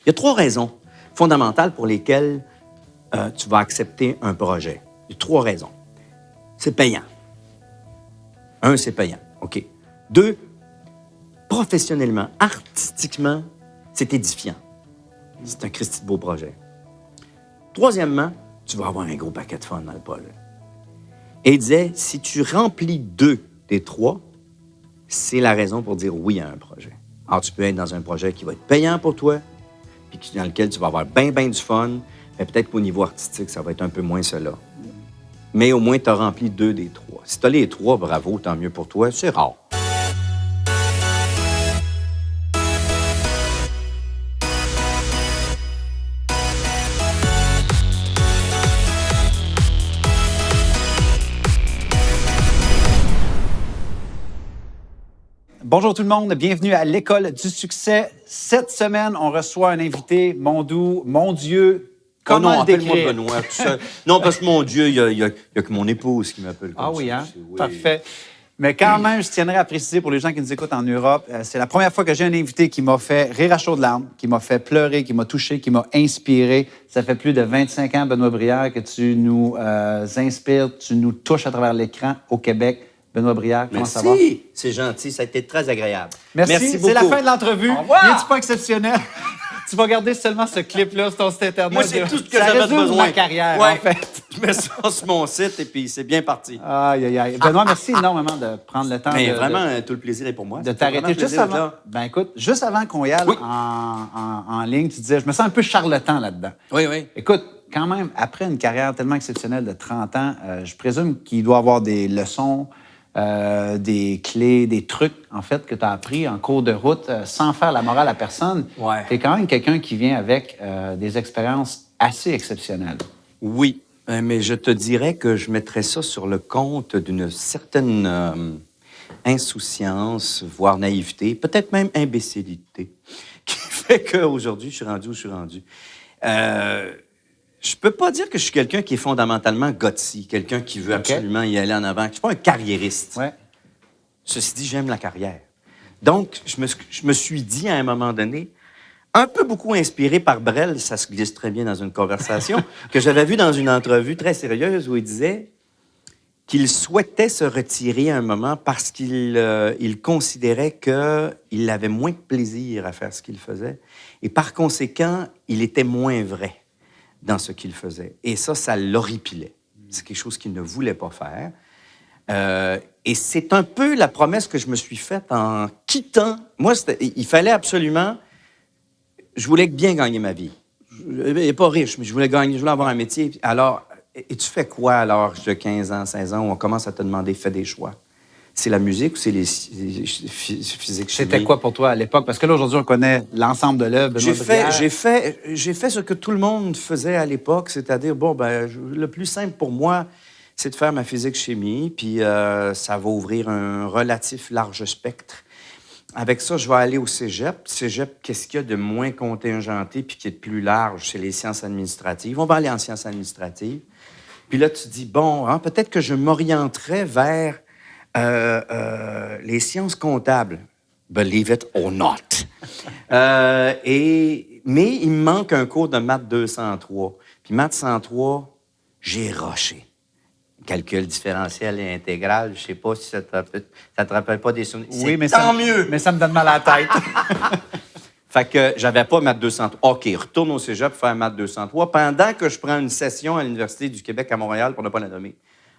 Il y a 3 raisons fondamentales pour lesquelles tu vas accepter un projet. Il y a 3 raisons. C'est payant. 1, c'est payant. OK. 2, professionnellement, artistiquement, c'est édifiant. C'est un Christi de beau projet. 3èmement, tu vas avoir un gros paquet de fun dans le projet. Et il disait, si tu remplis 2 des 3, c'est la raison pour dire oui à un projet. Alors, tu peux être dans un projet qui va être payant pour toi, puis dans lequel tu vas avoir bien du fun, mais peut-être qu'au niveau artistique, ça va être un peu moins cela. Mais au moins, tu as rempli 2 des 3. Si tu as les 3, bravo, tant mieux pour toi. C'est rare. Bonjour tout le monde, bienvenue à l'École du succès. Cette semaine, on reçoit un invité, mon Dieu, comment non, le appelle-moi décrire? Benoît. Tout seul. Non, parce que mon Dieu, il y a que mon épouse qui m'appelle comme Ah oui, ça. hein? Oui. Parfait. Mais quand même, je tiendrais à préciser pour les gens qui nous écoutent en Europe, c'est la première fois que j'ai un invité qui m'a fait rire à chaudes larmes, qui m'a fait pleurer, qui m'a touché, qui m'a inspiré. Ça fait plus de 25 ans, Benoît Brière, que tu nous inspires, tu nous touches à travers l'écran au Québec. Benoît Brière, comment ça va? Merci, c'est gentil, ça a été très agréable. Merci beaucoup. C'est la fin de l'entrevue. Au revoir. N'est-ce pas exceptionnel? Tu vas garder seulement ce clip-là sur ton site Internet. Moi, c'est tout ce que ça j'avais résume besoin. ma carrière, Ouais. en fait. Je mets ça sur mon site et puis c'est bien parti. Aïe, aïe, aïe. Benoît, merci énormément de prendre le temps Mais vraiment, tout le plaisir est pour moi. de t'arrêter juste avant. Ben écoute, juste avant qu'on y aille Oui. en ligne, tu disais, je me sens un peu charlatan là-dedans. Oui. Écoute, quand même, après une carrière tellement exceptionnelle de 30 ans, je présume qu'il doit y avoir des leçons, des clés, des trucs, en fait, que tu as appris en cours de route sans faire la morale à personne. Ouais. Tu es quand même quelqu'un qui vient avec des expériences assez exceptionnelles. Oui, mais je te dirais que je mettrais ça sur le compte d'une certaine insouciance, voire naïveté, peut-être même imbécilité, qui fait qu'aujourd'hui, je suis rendu où je suis rendu. Je peux pas dire que je suis quelqu'un qui est fondamentalement gutsy, quelqu'un qui veut absolument y aller en avant. Je suis pas un carriériste. Ouais. Ceci dit, j'aime la carrière. Donc, je me suis dit à un moment donné, un peu beaucoup inspiré par Brel, ça se glisse très bien dans une conversation, que j'avais vu dans une entrevue très sérieuse où il disait qu'il souhaitait se retirer à un moment parce qu'il considérait qu'il avait moins de plaisir à faire ce qu'il faisait. Et par conséquent, il était moins vrai dans ce qu'il faisait. Et ça l'horripilait. C'est quelque chose qu'il ne voulait pas faire. Et c'est un peu la promesse que je me suis faite en quittant. Moi, il fallait absolument... Je voulais bien gagner ma vie. Je n'étais pas riche, mais je voulais avoir un métier. Alors, et tu fais quoi à l'âge de 15 ans, 16 ans, où on commence à te demander, fais des choix? C'est la musique ou c'est les physiques? C'était quoi pour toi à l'époque? Parce que là, aujourd'hui, on connaît l'ensemble de l'œuvre. J'ai fait ce que tout le monde faisait à l'époque, c'est-à-dire, le plus simple pour moi, c'est de faire ma physique-chimie, puis ça va ouvrir un relatif large spectre. Avec ça, je vais aller au cégep. Cégep, qu'est-ce qu'il y a de moins contingenté puis qui est de plus large? C'est les sciences administratives. On va aller en sciences administratives. Puis là, tu dis, peut-être que je m'orienterais vers les sciences comptables. Believe it or not. Mais il me manque un cours de maths 203. Puis maths 103, j'ai rushé. Calcul différentiel et intégral, je sais pas si ça te rappelle pas des souvenirs. Oui, mais tant mieux! Mais ça me donne mal à la tête. Fait que j'avais pas maths 203. OK, retourne au cégep faire maths 203 pendant que je prends une session à l'Université du Québec à Montréal, pour ne pas la nommer,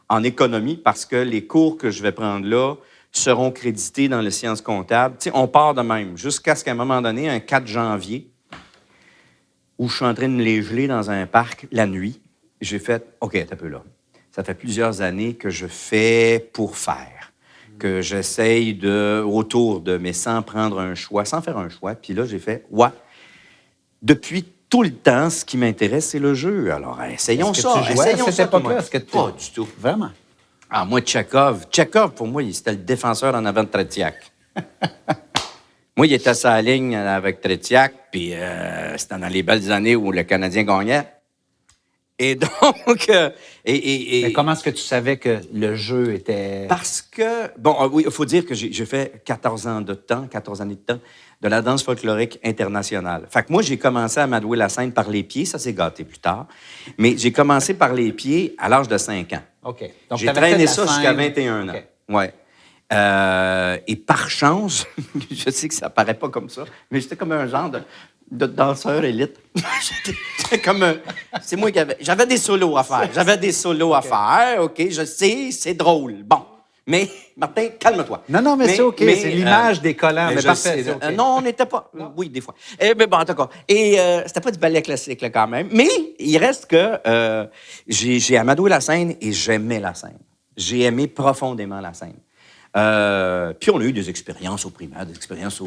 en économie, parce que les cours que je vais prendre là seront crédités dans les sciences comptables. Tu sais, on part de même, jusqu'à ce qu'à un moment donné, un 4 janvier, où je suis en train de les geler dans un parc la nuit, j'ai fait, OK, t'es un peu là. Ça fait plusieurs années que je fais pour faire, que j'essaye autour de, mais sans prendre un choix, sans faire un choix. Puis là, j'ai fait, depuis tout le temps, ce qui m'intéresse, c'est le jeu. Alors, essayons ça. Tu jouais à cette époque-là? Pas du tout. Vraiment? Ah, moi, Tchekhov, pour moi, c'était le défenseur en avant de Tretiak. Moi, il était à sa ligne avec Tretiak, puis c'était dans les belles années où le Canadien gagnait. Et donc, Mais comment est-ce que tu savais que le jeu était... Parce que, oui, il faut dire que j'ai fait 14 années de temps de la danse folklorique internationale. Fait que moi, j'ai commencé à m'adouer la scène par les pieds, ça s'est gâté plus tard, mais j'ai commencé par les pieds à l'âge de 5 ans. OK. Donc, J'ai traîné ça scène... jusqu'à 21 ans. Okay. Ouais. Et par chance, je sais que ça paraît pas comme ça, mais j'étais comme un genre de danseur élite. J'étais comme c'est moi qui j'avais des solos à faire. J'avais des solos à faire, OK, je sais, c'est drôle. Bon. Mais, Martin, calme-toi. Non, mais c'est OK, c'est l'image des collants. Mais parfait, sais, non, on n'était pas... Oui, des fois. Mais bon, en tout cas. Et c'était pas du ballet classique, là, quand même. Mais il reste que j'ai amadoué la scène et j'aimais la scène. J'ai aimé profondément la scène. Puis on a eu des expériences au primaire, des expériences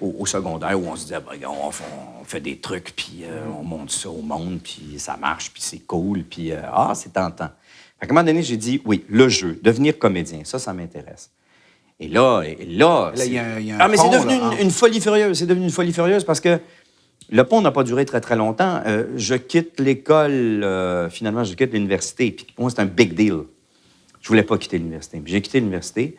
au secondaire où on se disait, on fait des trucs, puis on monte ça au monde, puis ça marche, puis c'est cool, puis c'est tentant. À un moment donné, j'ai dit, oui, le jeu, devenir comédien, ça m'intéresse. Et là, il y a un mais pont, c'est devenu là, une folie furieuse. C'est devenu une folie furieuse parce que le pont n'a pas duré très, très longtemps. Je quitte l'école, finalement, je quitte l'université. Puis pour moi, c'est un big deal. Je voulais pas quitter l'université. J'ai quitté l'université.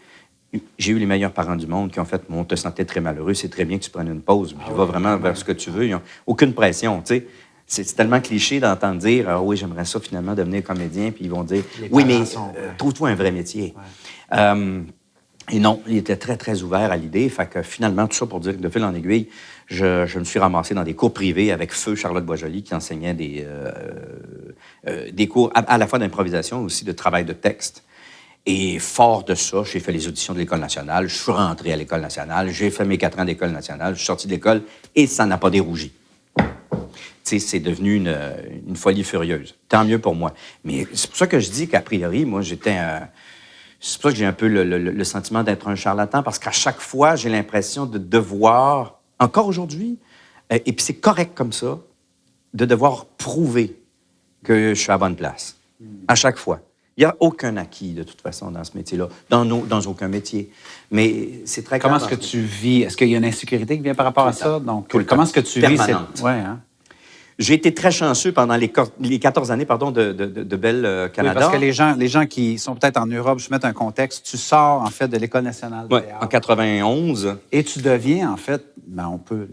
J'ai eu les meilleurs parents du monde qui ont fait « On te sentait très malheureux, c'est très bien que tu prennes une pause. Puis va vraiment vers ce que tu veux. » Ils n'ont aucune pression, tu sais. C'est tellement cliché d'entendre dire « Ah oui, j'aimerais ça finalement devenir comédien. » Puis ils vont dire « Oui, mais trouve-toi un vrai métier. Ouais. » Et non, il était très, très ouvert à l'idée. Fait que finalement, tout ça pour dire que de fil en aiguille, je me suis ramassé dans des cours privés avec Feu Charlotte Boisjoli qui enseignait des cours à la fois d'improvisation, aussi de travail de texte. Et fort de ça, j'ai fait les auditions de l'École nationale, je suis rentré à l'École nationale, j'ai fait mes 4 ans d'École nationale, je suis sorti de l'école et ça n'a pas dérougi. Tu sais, c'est devenu une folie furieuse. Tant mieux pour moi. Mais c'est pour ça que je dis qu'a priori, moi, c'est pour ça que j'ai un peu le sentiment d'être un charlatan, parce qu'à chaque fois, j'ai l'impression de devoir, encore aujourd'hui, et puis c'est correct comme ça, de devoir prouver que je suis à la bonne place. À chaque fois. Il n'y a aucun acquis, de toute façon, dans ce métier-là, dans aucun métier. Mais c'est très clair. Comment est-ce que tu vis? Est-ce qu'il y a une insécurité qui vient par rapport à ça? Donc, comment est-ce que tu vis cette... Ouais, hein? J'ai été très chanceux pendant les 14 années de Bell Canada. Oui, parce que les gens qui sont peut-être en Europe, je vais mettre un contexte, tu sors, en fait, de l'École nationale de théâtre. En 91. Et tu deviens, en fait, on peut...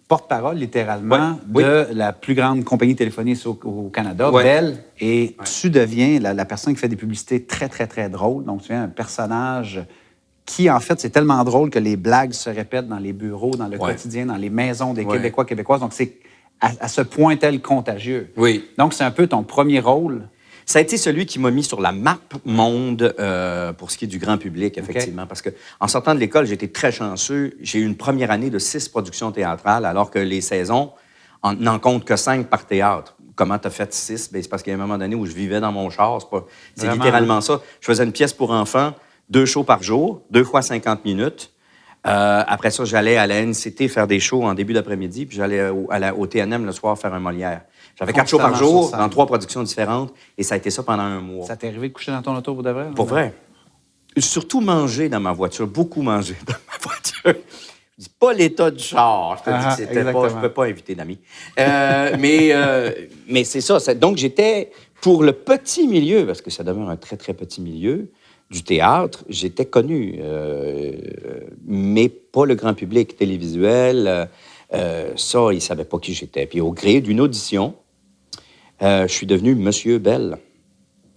porte-parole, littéralement, de la plus grande compagnie téléphonique au Canada, Bell, et tu deviens la personne qui fait des publicités très, très, très drôles. Donc, tu deviens un personnage qui, en fait, c'est tellement drôle que les blagues se répètent dans les bureaux, dans le quotidien, dans les maisons des Québécois, Québécoises. Donc, c'est à ce point tel contagieux. Oui. Donc, c'est un peu ton premier rôle. Ça a été celui qui m'a mis sur la map monde pour ce qui est du grand public, effectivement. Okay. Parce qu'en sortant de l'école, j'étais très chanceux. J'ai eu une première année de 6 productions théâtrales, alors que les saisons n'en comptent que 5 par théâtre. Comment t'as fait 6? Bien, c'est parce qu'il y a un moment donné où je vivais dans mon char. C'est littéralement ça. Je faisais une pièce pour enfants, 2 shows par jour, 2 fois 50 minutes. Après ça, j'allais à la NCT faire des shows en début d'après-midi, puis j'allais au TNM le soir faire un Molière. J'avais 4 shows par jour dans 3 productions différentes, et ça a été ça pendant un mois. Ça t'est arrivé de coucher dans ton auto pour de vrai? Pour vrai. Surtout manger dans ma voiture, beaucoup manger dans ma voiture. Je dis pas l'état du char, je te dis que c'était pas, je peux pas inviter d'amis. Mais c'est ça. Donc j'étais, pour le petit milieu, parce que ça demeure un très, très petit milieu, du théâtre, j'étais connu, mais pas le grand public télévisuel. Ça, ils ne savaient pas qui j'étais. Puis au gré d'une audition, je suis devenu Monsieur Bell,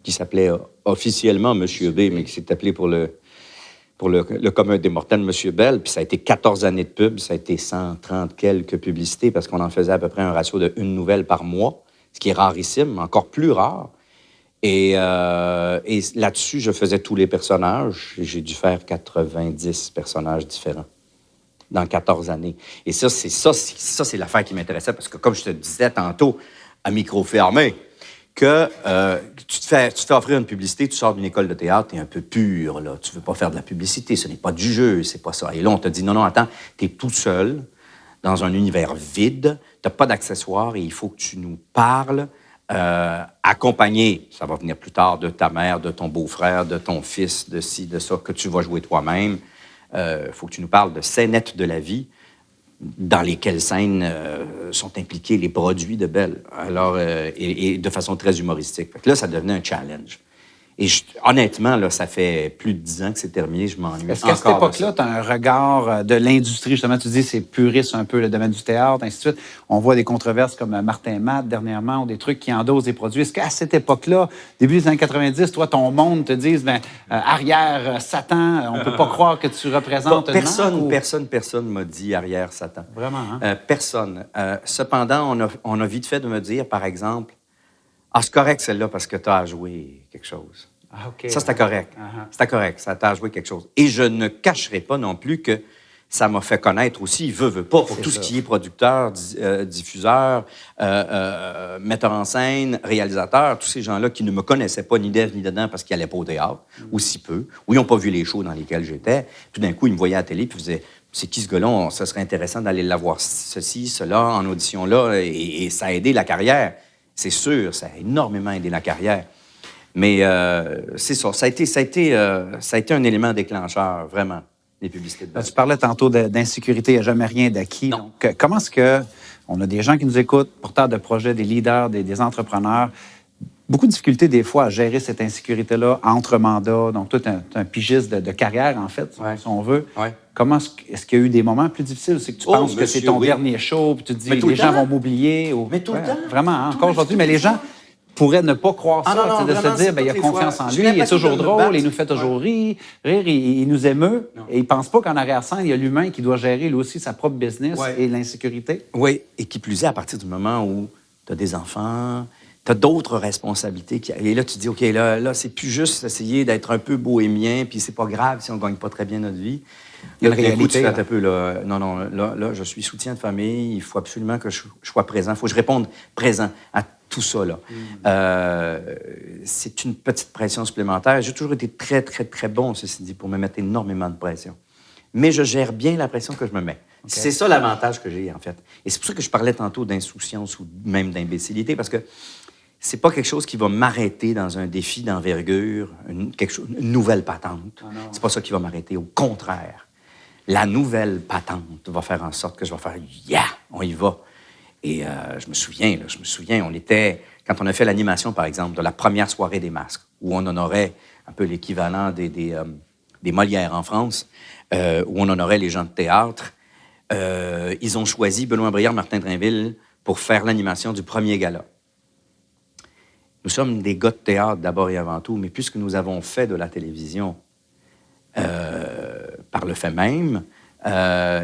qui s'appelait officiellement Monsieur B, mais qui s'est appelé pour le commun des mortels, Monsieur Bell. Puis ça a été 14 années de pub, ça a été 130 quelques publicités, parce qu'on en faisait à peu près un ratio de 1 nouvelle par mois, ce qui est rarissime, encore plus rare. Et là-dessus, je faisais tous les personnages. J'ai dû faire 90 personnages différents dans 14 années. Et ça, c'est l'affaire qui m'intéressait, parce que comme je te disais tantôt, à micro fermé, que tu te fais offrir une publicité, tu sors d'une école de théâtre, t'es un peu pur, là. Tu veux pas faire de la publicité, ce n'est pas du jeu, c'est pas ça. Et là, on te dit, non, attends, t'es tout seul, dans un univers vide, t'as pas d'accessoires, et il faut que tu nous parles, accompagné, ça va venir plus tard, de ta mère, de ton beau-frère, de ton fils, de ci, de ça, que tu vas jouer toi-même. Faut que tu nous parles de scénettes de la vie. dans lesquelles scènes sont impliqués les produits de Bell. Alors, et de façon très humoristique. Fait que là, ça devenait un challenge. Et honnêtement, là, ça fait plus de 10 ans que c'est terminé, je m'ennuie. Est-ce qu'à cette époque-là, tu as un regard de l'industrie, justement, tu dis c'est puriste un peu le domaine du théâtre, ainsi de suite. On voit des controverses comme Martin Matt dernièrement, ou des trucs qui endossent des produits. Est-ce qu'à cette époque-là, début des années 90, toi, ton monde te dise, arrière Satan, on peut pas croire que tu représentes Personne m'a dit arrière Satan. Vraiment, hein? Personne. Cependant, on a vite fait de me dire, par exemple, ah, c'est correct celle-là parce que tu as à jouer quelque chose. Ah, OK. Ça, c'était correct. C'était correct, ça t'a à jouer quelque chose. Et je ne cacherai pas non plus que ça m'a fait connaître aussi, veut pas, pour tout ce qui est producteur, diffuseur, metteur en scène, réalisateur, tous ces gens-là qui ne me connaissaient pas ni d'Ève ni dedans parce qu'ils n'allaient pas au théâtre, ou si peu, ou ils n'ont pas vu les shows dans lesquels j'étais. Tout d'un coup, ils me voyaient à la télé puis ils faisaient « C'est qui ce gars-là? Ça serait intéressant d'aller l'avoir ceci, cela, en audition là. » Et ça a aidé la carrière. C'est sûr, ça a énormément aidé la carrière. Mais c'est ça. Ça a été un élément déclencheur, vraiment, les publicités de Bell. Tu parlais tantôt d'insécurité, il n'y a jamais rien d'acquis. Non. Donc, comment est-ce que on a des gens qui nous écoutent, porteurs de projets, des leaders, des entrepreneurs, beaucoup de difficultés des fois à gérer cette insécurité-là entre mandats. Donc, toi, tu es un pigiste de carrière, en fait, si on veut. Ouais. Comment est-ce qu'il y a eu des moments plus difficiles? C'est que tu penses que c'est ton dernier show, puis tu te dis, les gens vont m'oublier. Mais tout le temps. Vraiment, hein, encore aujourd'hui. Mais les gens pourraient ne pas croire ça, non, de vraiment, se dire, il y a confiance en lui, il est toujours drôle, il nous fait toujours rire, il nous émeut. Et il ne pense pas qu'en arrière-scène, il y a l'humain qui doit gérer, lui aussi, sa propre business et l'insécurité. Oui, et qui plus est, à partir du moment où tu as des enfants, tu as d'autres responsabilités. Et là, tu te dis, OK, là c'est plus juste essayer d'être un peu bohémien, puis c'est pas grave si on ne gagne pas très bien notre vie. Il y a une réalité. Tu fais un peu, là, là, je suis soutien de famille, il faut absolument que je sois présent, il faut que je réponde présent à tout ça, là. C'est une petite pression supplémentaire. J'ai toujours été très, très, très bon, ceci dit, pour me mettre énormément de pression. Mais je gère bien la pression que je me mets. Okay. C'est ça l'avantage que j'ai, en fait. Et c'est pour ça que je parlais tantôt d'insouciance ou même d'imbécilité, parce que c'est pas quelque chose qui va m'arrêter dans un défi d'envergure, une nouvelle patente. C'est pas ça qui va m'arrêter. Au contraire, la nouvelle patente va faire en sorte que je vais faire « Yeah! On y va! » Et je me souviens, on était, quand on a fait l'animation, par exemple, de la première soirée des masques, où on honorait un peu l'équivalent des Molières en France, où on honorait les gens de théâtre, ils ont choisi Benoît Briard, Martin Drainville pour faire l'animation du premier gala. Nous sommes des gars de théâtre d'abord et avant tout, mais puisque nous avons fait de la télévision par le fait même,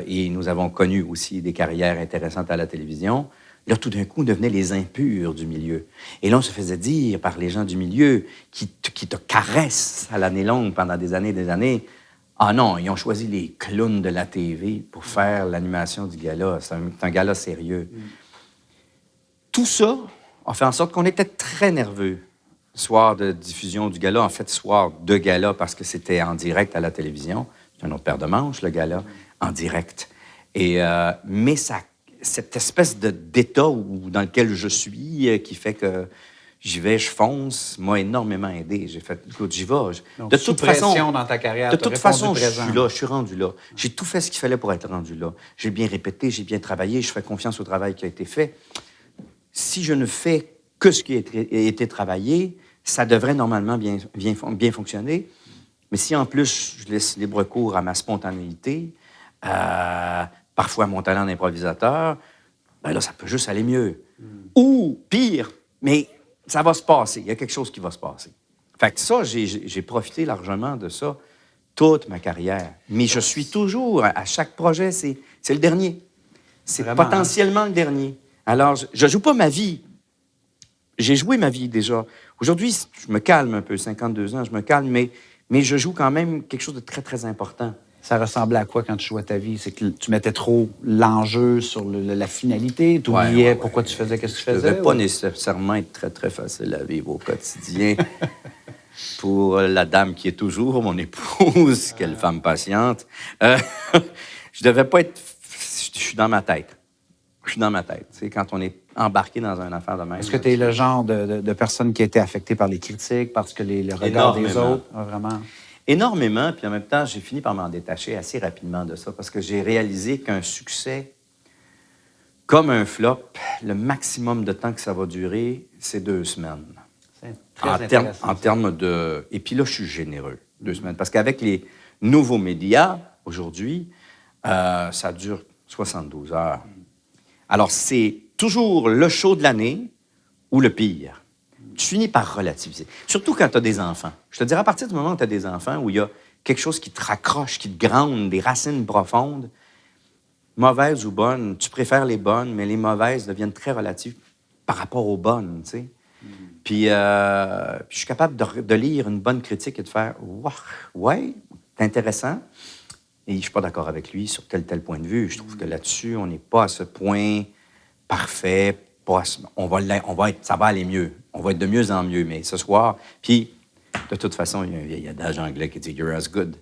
et nous avons connu aussi des carrières intéressantes à la télévision, là, tout d'un coup, on devenait les impurs du milieu. Et là, on se faisait dire par les gens du milieu qui te caressent à l'année longue pendant des années, ah non, ils ont choisi les clowns de la TV pour faire l'animation du gala. C'est un gala sérieux. Tout ça a fait en sorte qu'on était très nerveux. Soir de diffusion du gala, en fait, soir de gala, parce que c'était en direct à la télévision. C'est un autre paire de manches, le gala, en direct. Et, mais cette espèce d'état dans lequel je suis, qui fait que j'y vais, je fonce, m'a énormément aidé. J'ai fait, écoute, j'y vais. Donc, de toute façon, dans ta carrière, de toute façon, je suis rendu là. J'ai tout fait ce qu'il fallait pour être rendu là. J'ai bien répété, j'ai bien travaillé, je fais confiance au travail qui a été fait. Si je ne fais que ce qui a été travaillé, ça devrait normalement bien fonctionner. Mais si en plus, je laisse libre cours à ma spontanéité, parfois à mon talent d'improvisateur, ben là, ça peut juste aller mieux. Ou pire, mais ça va se passer. Il y a quelque chose qui va se passer. Fait que ça, j'ai profité largement de ça toute ma carrière. Mais je suis toujours, à chaque projet, c'est le dernier. C'est vraiment, potentiellement le dernier. Alors, je joue pas ma vie. J'ai joué ma vie déjà. Aujourd'hui, je me calme un peu, 52 ans, je me calme, mais je joue quand même quelque chose de très, très important. Ça ressemblait à quoi quand tu jouais ta vie? C'est que tu mettais trop l'enjeu sur la finalité, tu oubliais pourquoi tu faisais ce que tu faisais? Ça ne devait pas nécessairement être très, très facile à vivre au quotidien. Pour la dame qui est toujours mon épouse, quelle femme patiente. Je devais pas être... Je suis dans ma tête. Je suis dans ma tête. C'est quand on est embarqué dans une affaire de même. Est-ce que tu es le genre de personne qui a été affectée par les critiques, parce que le regard des autres? Vraiment? Énormément, puis en même temps, j'ai fini par m'en détacher assez rapidement de ça, parce que j'ai réalisé qu'un succès Comme un flop, le maximum de temps que ça va durer, c'est 2 semaines. C'est très intéressant. En termes de... Et puis là, je suis généreux, 2 semaines. Parce qu'avec les nouveaux médias, aujourd'hui, ça dure 72 heures. Alors, c'est toujours le show de l'année ou le pire. Tu finis par relativiser. Surtout quand tu as des enfants. Je te dirais, à partir du moment où tu as des enfants, où il y a quelque chose qui te raccroche, qui te grande, des racines profondes, mauvaises ou bonnes, tu préfères les bonnes, mais les mauvaises deviennent très relatives par rapport aux bonnes, tu sais. Puis, je suis capable de lire une bonne critique et de faire « Wow, ouais, c'est intéressant ». Et je ne suis pas d'accord avec lui sur tel point de vue. Je trouve que là-dessus, on n'est pas à ce point parfait. Ça va aller mieux. On va être de mieux en mieux. Mais ce soir... Puis, de toute façon, il y a un vieil adage anglais qui dit « You're as good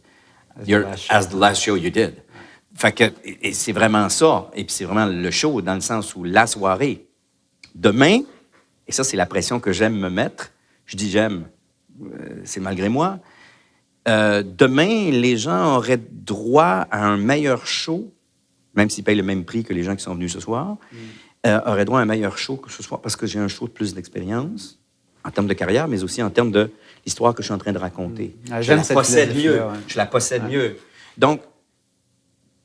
as the last show you did ». Fait que et c'est vraiment ça. Et puis c'est vraiment le show dans le sens où la soirée. Demain, et ça, c'est la pression que j'aime me mettre. Je dis j'aime, c'est malgré moi. Demain, les gens auraient droit à un meilleur show, même s'ils payent le même prix que les gens qui sont venus ce soir, auraient droit à un meilleur show que ce soir parce que j'ai un show de plus d'expérience en termes de carrière, mais aussi en termes de l'histoire que je suis en train de raconter. Je la possède mieux. Ouais. Je la possède mieux. Donc,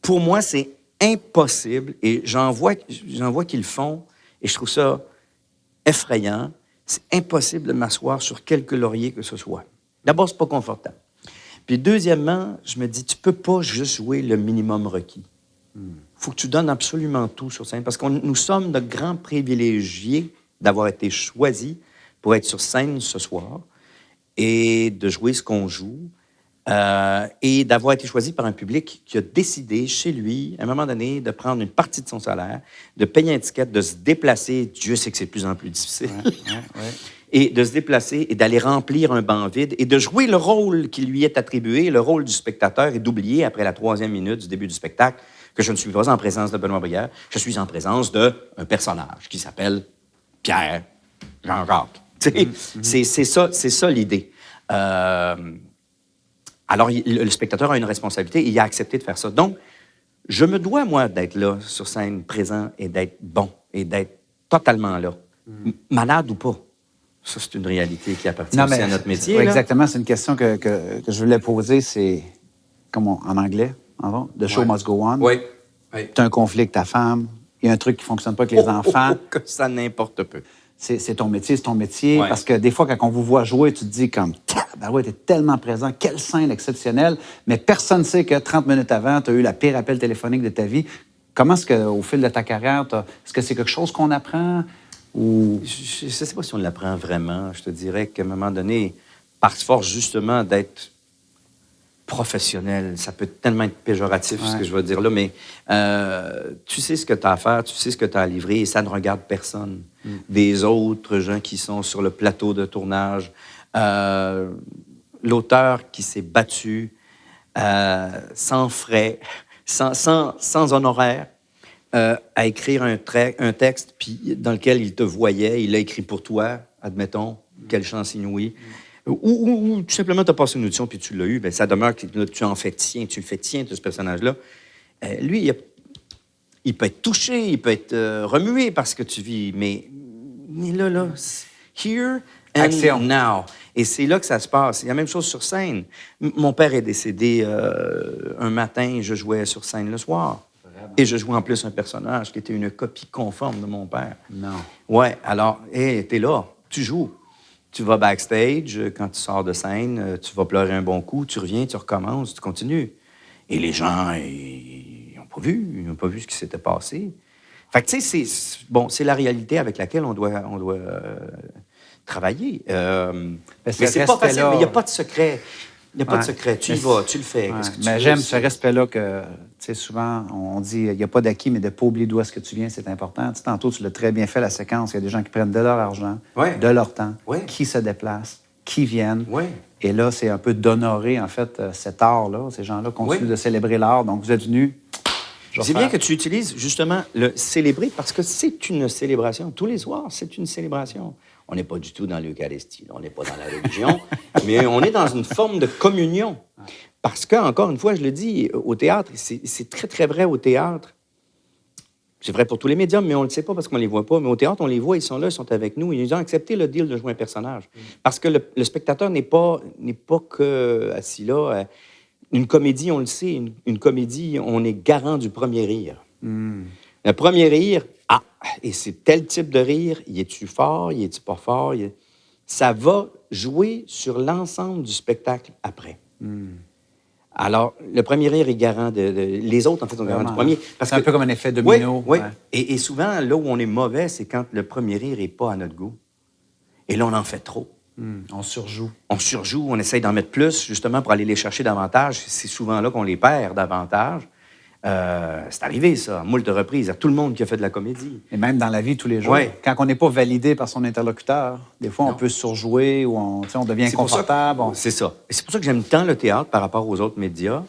pour moi, c'est impossible, et j'en vois qu'ils le font, et je trouve ça effrayant. C'est impossible de m'asseoir sur quelque laurier que ce soit. D'abord, c'est pas confortable. Puis deuxièmement, je me dis, tu peux pas juste jouer le minimum requis. Faut que tu donnes absolument tout sur scène, parce que nous sommes de grands privilégiés d'avoir été choisis pour être sur scène ce soir et de jouer ce qu'on joue. Et d'avoir été choisi par un public qui a décidé, chez lui, à un moment donné, de prendre une partie de son salaire, de payer un ticket, de se déplacer. Dieu sait que c'est de plus en plus difficile. Ouais. Et de se déplacer et d'aller remplir un banc vide et de jouer le rôle qui lui est attribué, le rôle du spectateur, et d'oublier, après la 3e minute du début du spectacle, que je ne suis pas en présence de Benoît Brière, je suis en présence d'un personnage qui s'appelle Pierre Jean-Jacques. C'est ça l'idée. Alors, le spectateur a une responsabilité et il a accepté de faire ça. Donc, je me dois, moi, d'être là, sur scène, présent, et d'être bon, et d'être totalement là. Malade ou pas. Ça, c'est une réalité qui appartient aussi à notre métier. Oui, exactement. C'est une question que je voulais poser. C'est, comme en anglais, the show must go on. Oui. Tu as un conflit avec ta femme, il y a un truc qui ne fonctionne pas avec les enfants. Que ça n'importe peu. C'est ton métier. Ouais. Parce que des fois, quand on vous voit jouer, tu te dis comme, ben ouais, t'es tellement présent, quelle scène exceptionnelle, mais personne ne sait que 30 minutes avant, tu as eu la pire appel téléphonique de ta vie. Comment est-ce qu'au fil de ta carrière, est-ce que c'est quelque chose qu'on apprend ou... Je ne sais pas si on l'apprend vraiment. Je te dirais qu'à un moment donné, par force justement d'être professionnel, ça peut tellement être péjoratif, ce que je vais dire là, mais tu sais ce que tu as à faire, tu sais ce que tu as à livrer, et ça ne regarde personne. Des autres gens qui sont sur le plateau de tournage, l'auteur qui s'est battu sans frais, sans honoraire, à écrire un texte puis dans lequel il te voyait, il l'a écrit pour toi, admettons, quelle chance inouïe. Ou tout simplement, tu as passé une audition puis tu l'as eu, bien, ça demeure que tu en fais tien, tu le fais tien, ce personnage-là. Lui, il peut être touché, il peut être remué par ce que tu vis, mais là, here and Action. Now. Et c'est là que ça se passe. Il y a la même chose sur scène. Mon père est décédé un matin, je jouais sur scène le soir. Vraiment? Et je jouais en plus un personnage qui était une copie conforme de mon père. Non. Ouais, alors, t'es là, tu joues. Tu vas backstage, quand tu sors de scène, tu vas pleurer un bon coup, tu reviens, tu recommences, tu continues. Et les gens, ils n'ont pas vu ce qui s'était passé. Fait que, tu sais, c'est la réalité avec laquelle on doit travailler. Mais c'est pas facile, mais il n'y a pas de secret. Il n'y a pas de secret. Tu y vas, tu le fais. Ouais. Qu'est-ce que tu mais veux, j'aime ce respect-là que, tu sais, souvent, on dit il n'y a pas d'acquis, mais de ne pas oublier d'où est-ce que tu viens, c'est important. Tu sais, tantôt, tu l'as très bien fait, la séquence. Il y a des gens qui prennent de leur argent, de leur temps, qui se déplacent, qui viennent. Et là, c'est un peu d'honorer, en fait, cet art-là. Ces gens-là continuent de célébrer l'art. Donc, vous êtes venus. C'est bien que tu utilises, justement, le célébrer, parce que c'est une célébration. Tous les soirs, c'est une célébration. On n'est pas du tout dans l'Eucharistie, on n'est pas dans la religion, mais on est dans une forme de communion. Parce que, encore une fois, je le dis, au théâtre, c'est très, très vrai au théâtre. C'est vrai pour tous les médiums, mais on ne le sait pas parce qu'on ne les voit pas. Mais au théâtre, on les voit, ils sont là, ils sont avec nous. Ils ont accepté le deal de jouer un personnage. Parce que le spectateur n'est pas que assis là. Une comédie, on le sait, une comédie, on est garant du premier rire. Le premier rire, et c'est tel type de rire, y est-tu fort, y est-tu pas fort? Ça va jouer sur l'ensemble du spectacle après. Alors, le premier rire est garant les autres, en fait, sont garants du premier. C'est un peu comme un effet domino. Oui, oui. Ouais. Et souvent, là où on est mauvais, c'est quand le premier rire n'est pas à notre goût. Et là, on en fait trop. On surjoue. On surjoue, on essaye d'en mettre plus, justement, pour aller les chercher davantage. C'est souvent là qu'on les perd davantage. C'est arrivé, ça, à moult reprises, à tout le monde qui a fait de la comédie. Et même dans la vie tous les jours. Ouais. Quand on n'est pas validé par son interlocuteur, des fois, on peut surjouer ou on devient inconfortable. C'est ça. Et c'est pour ça que j'aime tant le théâtre par rapport aux autres médias.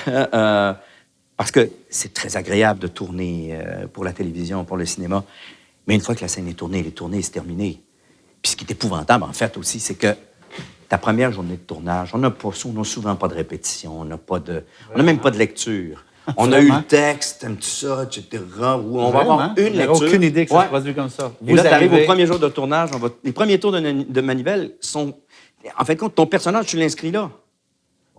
Parce que c'est très agréable de tourner pour la télévision, pour le cinéma. Mais une fois que la scène est tournée, c'est terminé. Puis ce qui est épouvantable, en fait, aussi, c'est que ta première journée de tournage, on n'a souvent pas de répétition, on n'a même pas de lecture. On a eu le texte, aimes-tu ça, etc. Où on va avoir une lecture. Aucune idée que ça se produit comme ça. Et là, tu arrives au premier jour de tournage, les premiers tours de manivelle sont... En fait, ton personnage, tu l'inscris là.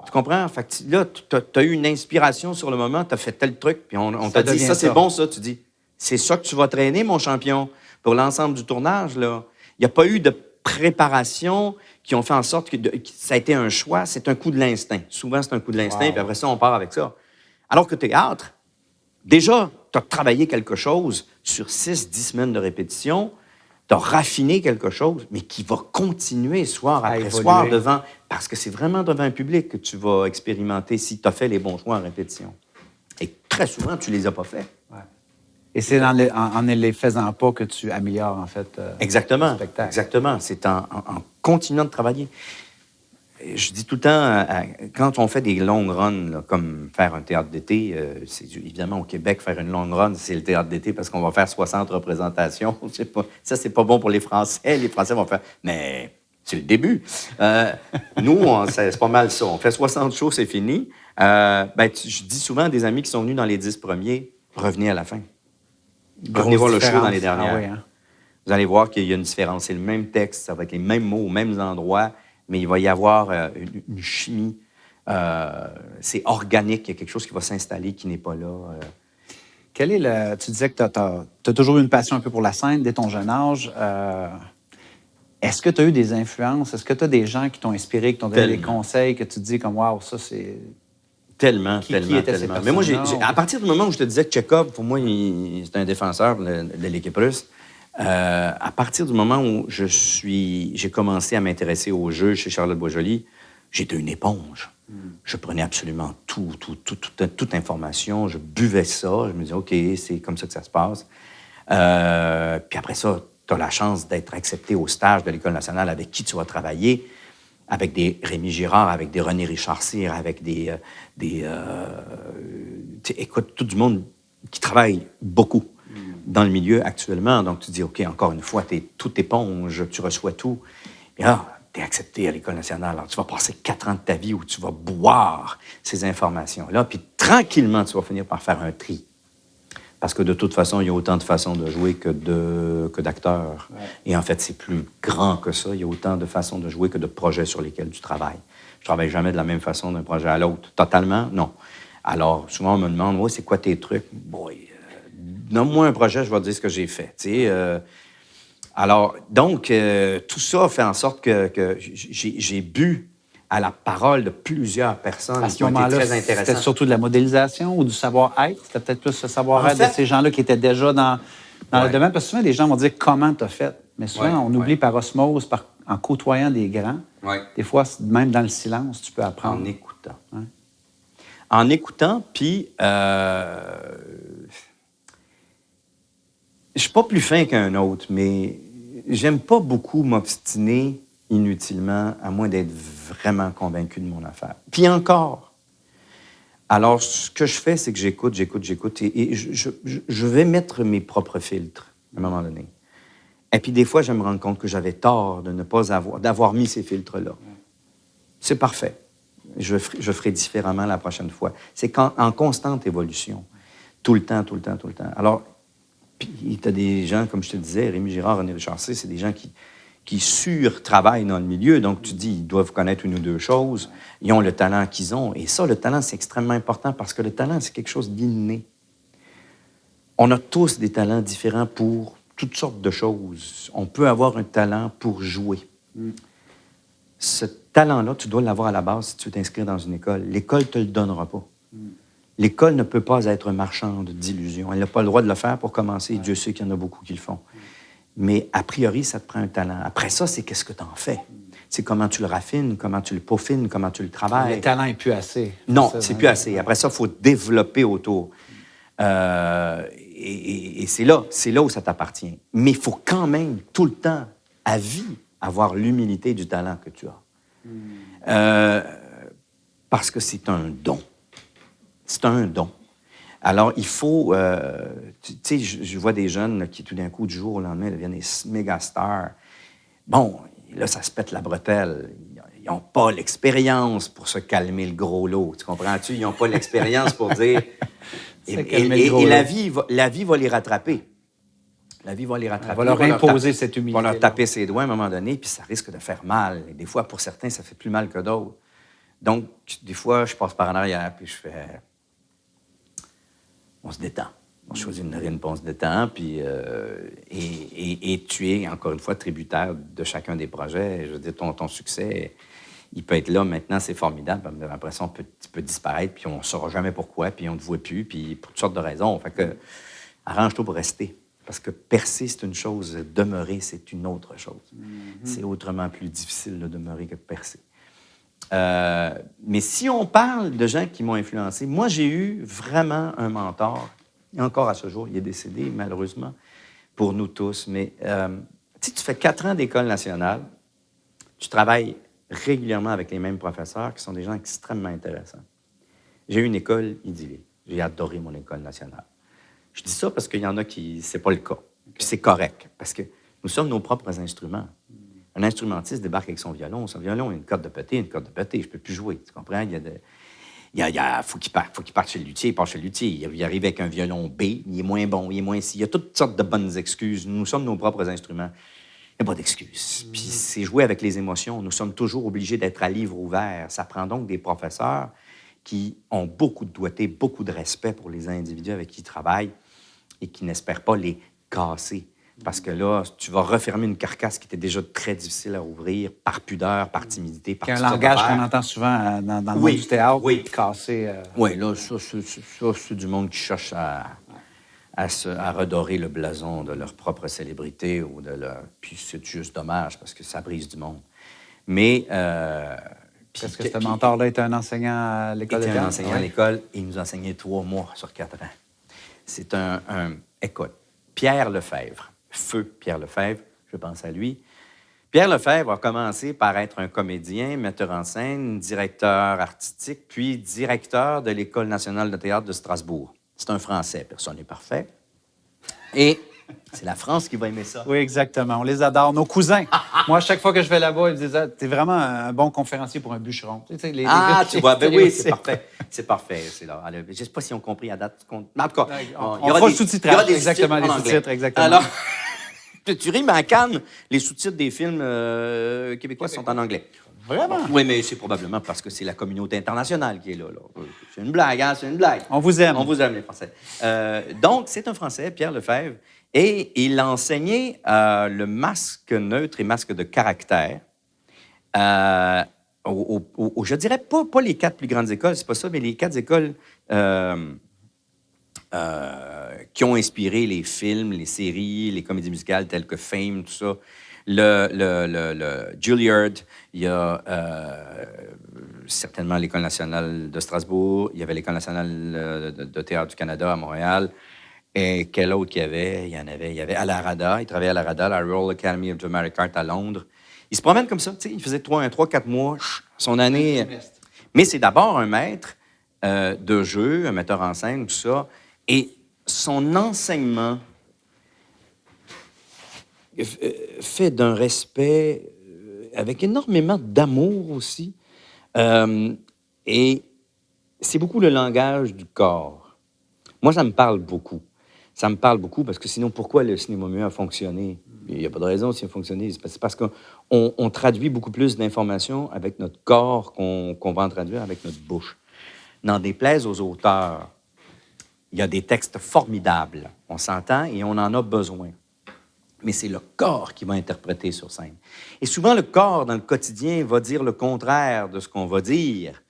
Tu comprends? Fait que là, tu as eu une inspiration sur le moment, tu as fait tel truc, puis on t'a dit, ça, c'est bon, ça. Tu dis, c'est ça que tu vas traîner, mon champion, pour l'ensemble du tournage, là. Il n'y a pas eu de préparation qui ont fait en sorte que ça a été un choix. C'est un coup de l'instinct. Souvent, c'est un coup de l'instinct, puis après ça, on part avec ça. Alors que théâtre, déjà, tu as travaillé quelque chose sur 6-10 semaines de répétition, tu as raffiné quelque chose, mais qui va continuer soir après soir devant... Parce que c'est vraiment devant un public que tu vas expérimenter si tu as fait les bons choix en répétition. Et très souvent, tu les as pas faits. Ouais. Et c'est en ne les faisant pas que tu améliores, en fait, Exactement. le spectacle. Exactement. C'est en continuant de travailler. Je dis tout le temps, quand on fait des longues runs, là, comme faire un théâtre d'été, évidemment, au Québec, faire une longue run, c'est le théâtre d'été parce qu'on va faire 60 représentations. Ça, c'est pas bon pour les Français. Les Français vont faire... Mais c'est le début. Nous, c'est pas mal ça. On fait 60 shows, c'est fini. Je dis souvent à des amis qui sont venus dans les 10 premiers, revenez à la fin. Revenez voir le show dans les dernières. Ah oui, hein? Vous allez voir qu'il y a une différence. C'est le même texte, ça va être les mêmes mots aux mêmes endroits, mais il va y avoir une chimie. C'est organique. Il y a quelque chose qui va s'installer qui n'est pas là. Tu disais que tu as toujours eu une passion un peu pour la scène dès ton jeune âge. Est-ce que tu as eu des influences? Est-ce que tu as des gens qui t'ont inspiré, qui t'ont donné des conseils, que tu te dis comme « Wow, ça, c'est... » Tellement. Mais moi, à partir du moment où je te disais que Tchekhov, pour moi, c'est un défenseur de l'équipe russe, à partir du moment où j'ai commencé à m'intéresser aux jeux chez Charlotte Boisjoli, j'étais une éponge. Je prenais absolument toute information, je buvais ça, je me disais, OK, c'est comme ça que ça se passe. Puis après ça, tu as la chance d'être accepté au stage de l'École nationale avec qui tu vas travailler, avec des Rémi Girard, avec des René Richard Cyr, avec écoute, tout du monde qui travaille beaucoup dans le milieu actuellement. Donc, tu dis, OK, encore une fois, tu es toute éponge, tu reçois tout. Et là, tu es accepté à l'École nationale. Alors, tu vas passer 4 ans de ta vie où tu vas boire ces informations-là. Puis, tranquillement, tu vas finir par faire un tri. Parce que de toute façon, il y a autant de façons de jouer que d'acteurs. Ouais. Et en fait, c'est plus grand que ça. Il y a autant de façons de jouer que de projets sur lesquels tu travailles. Je travaille jamais de la même façon d'un projet à l'autre. Totalement, non. Alors, souvent, on me demande, ouais, c'est quoi tes trucs? Boy, nomme-moi un projet, je vais te dire ce que j'ai fait. Alors, donc, tout ça fait en sorte que j'ai bu à la parole de plusieurs personnes qui ont été très intéressantes. C'était surtout de la modélisation ou du savoir-être? C'était peut-être plus le savoir-être de ces gens-là qui étaient déjà dans le domaine. Parce que souvent, les gens vont dire comment tu as fait. Mais souvent, on oublie par osmose, en côtoyant des grands. Ouais. Des fois, même dans le silence, tu peux apprendre. En écoutant. Ouais. En écoutant, puis... je suis pas plus fin qu'un autre, mais j'aime pas beaucoup m'obstiner inutilement, à moins d'être vraiment convaincu de mon affaire. Puis encore. Alors, ce que je fais, c'est que j'écoute, et je vais mettre mes propres filtres, à un moment donné. Et puis, des fois, je me rends compte que j'avais tort de ne pas d'avoir mis ces filtres-là. C'est parfait. Je ferai différemment la prochaine fois. C'est en constante évolution. Tout le temps, tout le temps, tout le temps. Alors, puis tu as des gens, comme je te disais, Rémi Girard, René Richard-C, c'est des gens qui sur-travaillent dans le milieu. Donc, tu dis, ils doivent connaître une ou deux choses. Ils ont le talent qu'ils ont. Et ça, le talent, c'est extrêmement important parce que le talent, c'est quelque chose d'inné. On a tous des talents différents pour toutes sortes de choses. On peut avoir un talent pour jouer. Ce talent-là, tu dois l'avoir à la base si tu veux t'inscrire dans une école. L'école ne te le donnera pas. L'école ne peut pas être marchande d'illusions. Elle n'a pas le droit de le faire pour commencer. Dieu sait qu'il y en a beaucoup qui le font. Mais a priori, ça te prend un talent. Après ça, c'est qu'est-ce que tu en fais. C'est comment tu le raffines, comment tu le peaufines, comment tu le travailles. Le talent n'est plus assez. Non, c'est plus assez. Après ça, il faut développer autour. Et c'est là où ça t'appartient. Mais il faut quand même, tout le temps, à vie, avoir l'humilité du talent que tu as. Parce que c'est un don. C'est un don. Alors, il faut... tu sais, je vois des jeunes là, qui, tout d'un coup, du jour au lendemain, deviennent des méga stars. Bon, là, ça se pète la bretelle. Ils n'ont pas l'expérience pour se calmer le gros lot. Tu comprends-tu? Ils n'ont pas l'expérience pour dire... Et la vie va les rattraper. La vie va les rattraper. On va leur imposer cette humilité. On va leur taper ses doigts à un moment donné, puis ça risque de faire mal. Et des fois, pour certains, ça fait plus mal que d'autres. Donc, des fois, je passe par en arrière, puis je fais... On se détend. On choisit une narine, puis on se détend, puis... et tu es, encore une fois, tributaire de chacun des projets. Je veux dire, ton succès, il peut être là, maintenant, c'est formidable. Après ça, tu peux disparaître, puis on ne saura jamais pourquoi, puis on ne te voit plus, puis pour toutes sortes de raisons. Fait que, arrange-toi pour rester. Parce que percer, c'est une chose, demeurer, c'est une autre chose. C'est autrement plus difficile de demeurer que de percer. Mais si on parle de gens qui m'ont influencé, moi, j'ai eu vraiment un mentor. Et encore à ce jour, il est décédé, malheureusement, pour nous tous. Mais tu fais 4 ans d'école nationale, tu travailles régulièrement avec les mêmes professeurs qui sont des gens extrêmement intéressants. J'ai eu une école idyllique. J'ai adoré mon école nationale. Je dis ça parce qu'il y en a qui... c'est pas le cas. Puis c'est correct, parce que nous sommes nos propres instruments. Un instrumentiste débarque avec son violon. Son violon a une corde de pété, je peux plus jouer. Tu comprends? Faut qu'il parte chez le luthier, il part chez le luthier. Il arrive avec un violon B, il est moins bon, il est moins ci. Il y a toutes sortes de bonnes excuses. Nous sommes nos propres instruments. Il n'y a pas d'excuses. Puis c'est jouer avec les émotions. Nous sommes toujours obligés d'être à livre ouvert. Ça prend donc des professeurs qui ont beaucoup de doigté, beaucoup de respect pour les individus avec qui ils travaillent et qui n'espèrent pas les casser. Parce que là, tu vas refermer une carcasse qui était déjà très difficile à ouvrir par pudeur, par timidité, par... C'est un langage qu'on entend souvent dans le monde du théâtre. Casser... Oui, là, ça, c'est du monde qui cherche à redorer le blason de leur propre célébrité ou de leur... Puis c'est juste dommage parce que ça brise du monde. Mais... Est-ce que ce mentor-là était un enseignant à l'école de théâtre? Il était un enseignant à l'école et il nous enseignait 3 mois sur 4 ans. C'est écoute, Pierre Lefebvre, feu Pierre Lefebvre, je pense à lui. Pierre Lefebvre a commencé par être un comédien, metteur en scène, directeur artistique, puis directeur de l'École nationale de théâtre de Strasbourg. C'est un Français, personne n'est parfait. Et c'est la France qui va aimer ça. Oui, exactement. On les adore. Nos cousins. Moi, chaque fois que je vais là-bas, ils me disent « T'es vraiment un bon conférencier pour un bûcheron. » Tu vois, ben oui, c'est parfait. C'est parfait. C'est là. Alors, je ne sais pas si on a compris à date. En tout cas, on fera le sous-titrage. Exactement, les sous-titres, exactement. Alors, tu ris, mais à Cannes, les sous-titres des films québécois sont en anglais. Vraiment? Oui, mais c'est probablement parce que c'est la communauté internationale qui est là. C'est une blague, hein? C'est une blague. On vous aime. On vous aime, les Français. Donc, c'est un Français, Pierre Lefebvre, et il a enseigné le masque neutre et masque de caractère. Je dirais pas les 4 plus grandes écoles, c'est pas ça, mais les 4 écoles qui ont inspiré les films, les séries, les comédies musicales telles que Fame, tout ça. Le Juilliard, il y a certainement l'École nationale de Strasbourg, il y avait l'École nationale de théâtre du Canada à Montréal. Et quel autre qu'il y avait? Il y avait à la RADA, il travaillait à la RADA, la Royal Academy of Dramatic Art à Londres. Il se promène comme ça, tu sais, il faisait 3-4 mois, son année. Mais c'est d'abord un maître de jeu, un metteur en scène, tout ça. Et son enseignement fait d'un respect, avec énormément d'amour aussi. Et c'est beaucoup le langage du corps. Moi, ça me parle beaucoup. Ça me parle beaucoup parce que sinon, pourquoi le cinéma muet a fonctionné? Il n'y a pas de raison s'il a fonctionné. C'est parce qu'on traduit beaucoup plus d'informations avec notre corps qu'on va en traduire avec notre bouche. N'en déplaise aux auteurs, il y a des textes formidables. On s'entend et on en a besoin. Mais c'est le corps qui va interpréter sur scène. Et souvent, le corps, dans le quotidien, va dire le contraire de ce qu'on va dire.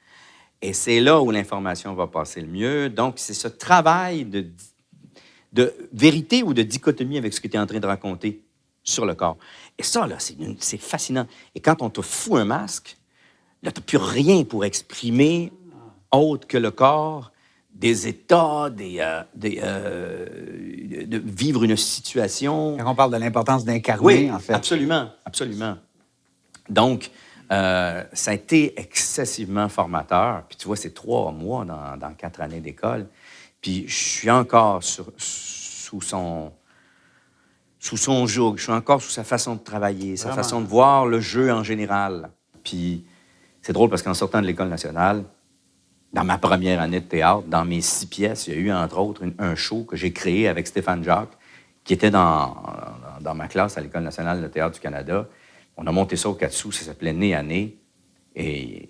Et c'est là où l'information va passer le mieux. Donc, c'est ce travail de vérité ou de dichotomie avec ce que tu es en train de raconter sur le corps. Et ça, là, c'est fascinant. Et quand on te fout un masque, là, tu n'as plus rien pour exprimer autre que le corps, des états, de vivre une situation. Quand on parle de l'importance d'incarner, Oui, en fait. absolument, absolument. Donc, ça a été excessivement formateur. Puis tu vois, c'est 3 mois dans 4 années d'école. Puis je suis encore sous son joug. Je suis encore sous sa façon de travailler, sa façon de voir le jeu en général. Puis c'est drôle parce qu'en sortant de l'École nationale, dans ma première année de théâtre, dans mes 6 pièces, il y a eu, entre autres, un show que j'ai créé avec Stéphane Jacques, qui était dans ma classe à l'École nationale de théâtre du Canada. On a monté ça au Katsu, ça s'appelait Nez à nez. Et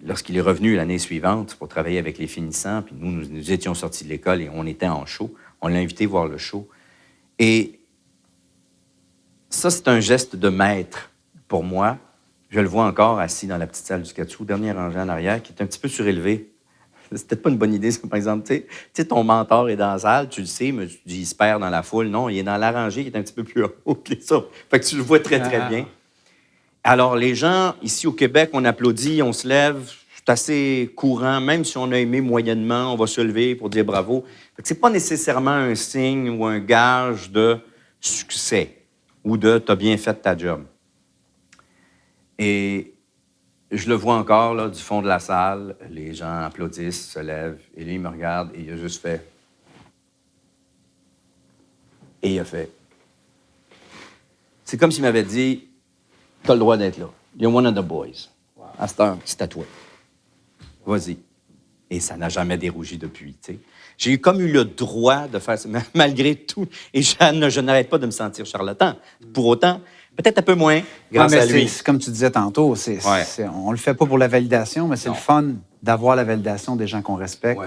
lorsqu'il est revenu l'année suivante pour travailler avec les finissants, puis nous étions sortis de l'école et on était en show, on l'a invité voir le show. Et ça, c'est un geste de maître pour moi. Je le vois encore assis dans la petite salle du Katsu, dernier rangé en arrière, qui est un petit peu surélevé. C'est peut-être pas une bonne idée, par exemple. Tu sais, ton mentor est dans la salle, tu le sais, mais tu dis, il se perd dans la foule. Non, il est dans la rangée qui est un petit peu plus haut que les autres. Fait que tu le vois très, très bien. Alors, les gens, ici au Québec, on applaudit, on se lève. C'est assez courant. Même si on a aimé moyennement, on va se lever pour dire bravo. Fait que c'est pas nécessairement un signe ou un gage de succès ou de « t'as bien fait ta job ». Et je le vois encore, là, du fond de la salle. Les gens applaudissent, se lèvent. Et lui, il me regarde et il a juste fait. Et il a fait. C'est comme s'il m'avait dit, t'as le droit d'être là. You're one of the boys. Wow. À cette heure, c'est à toi. Vas-y. Et ça n'a jamais dérougi depuis, tu sais. J'ai comme eu le droit de faire ça, malgré tout. Et je n'arrête pas de me sentir charlatan. Pour autant, peut-être un peu moins, grâce à lui. Comme tu disais tantôt, on le fait pas pour la validation, mais c'est le fun d'avoir la validation des gens qu'on respecte,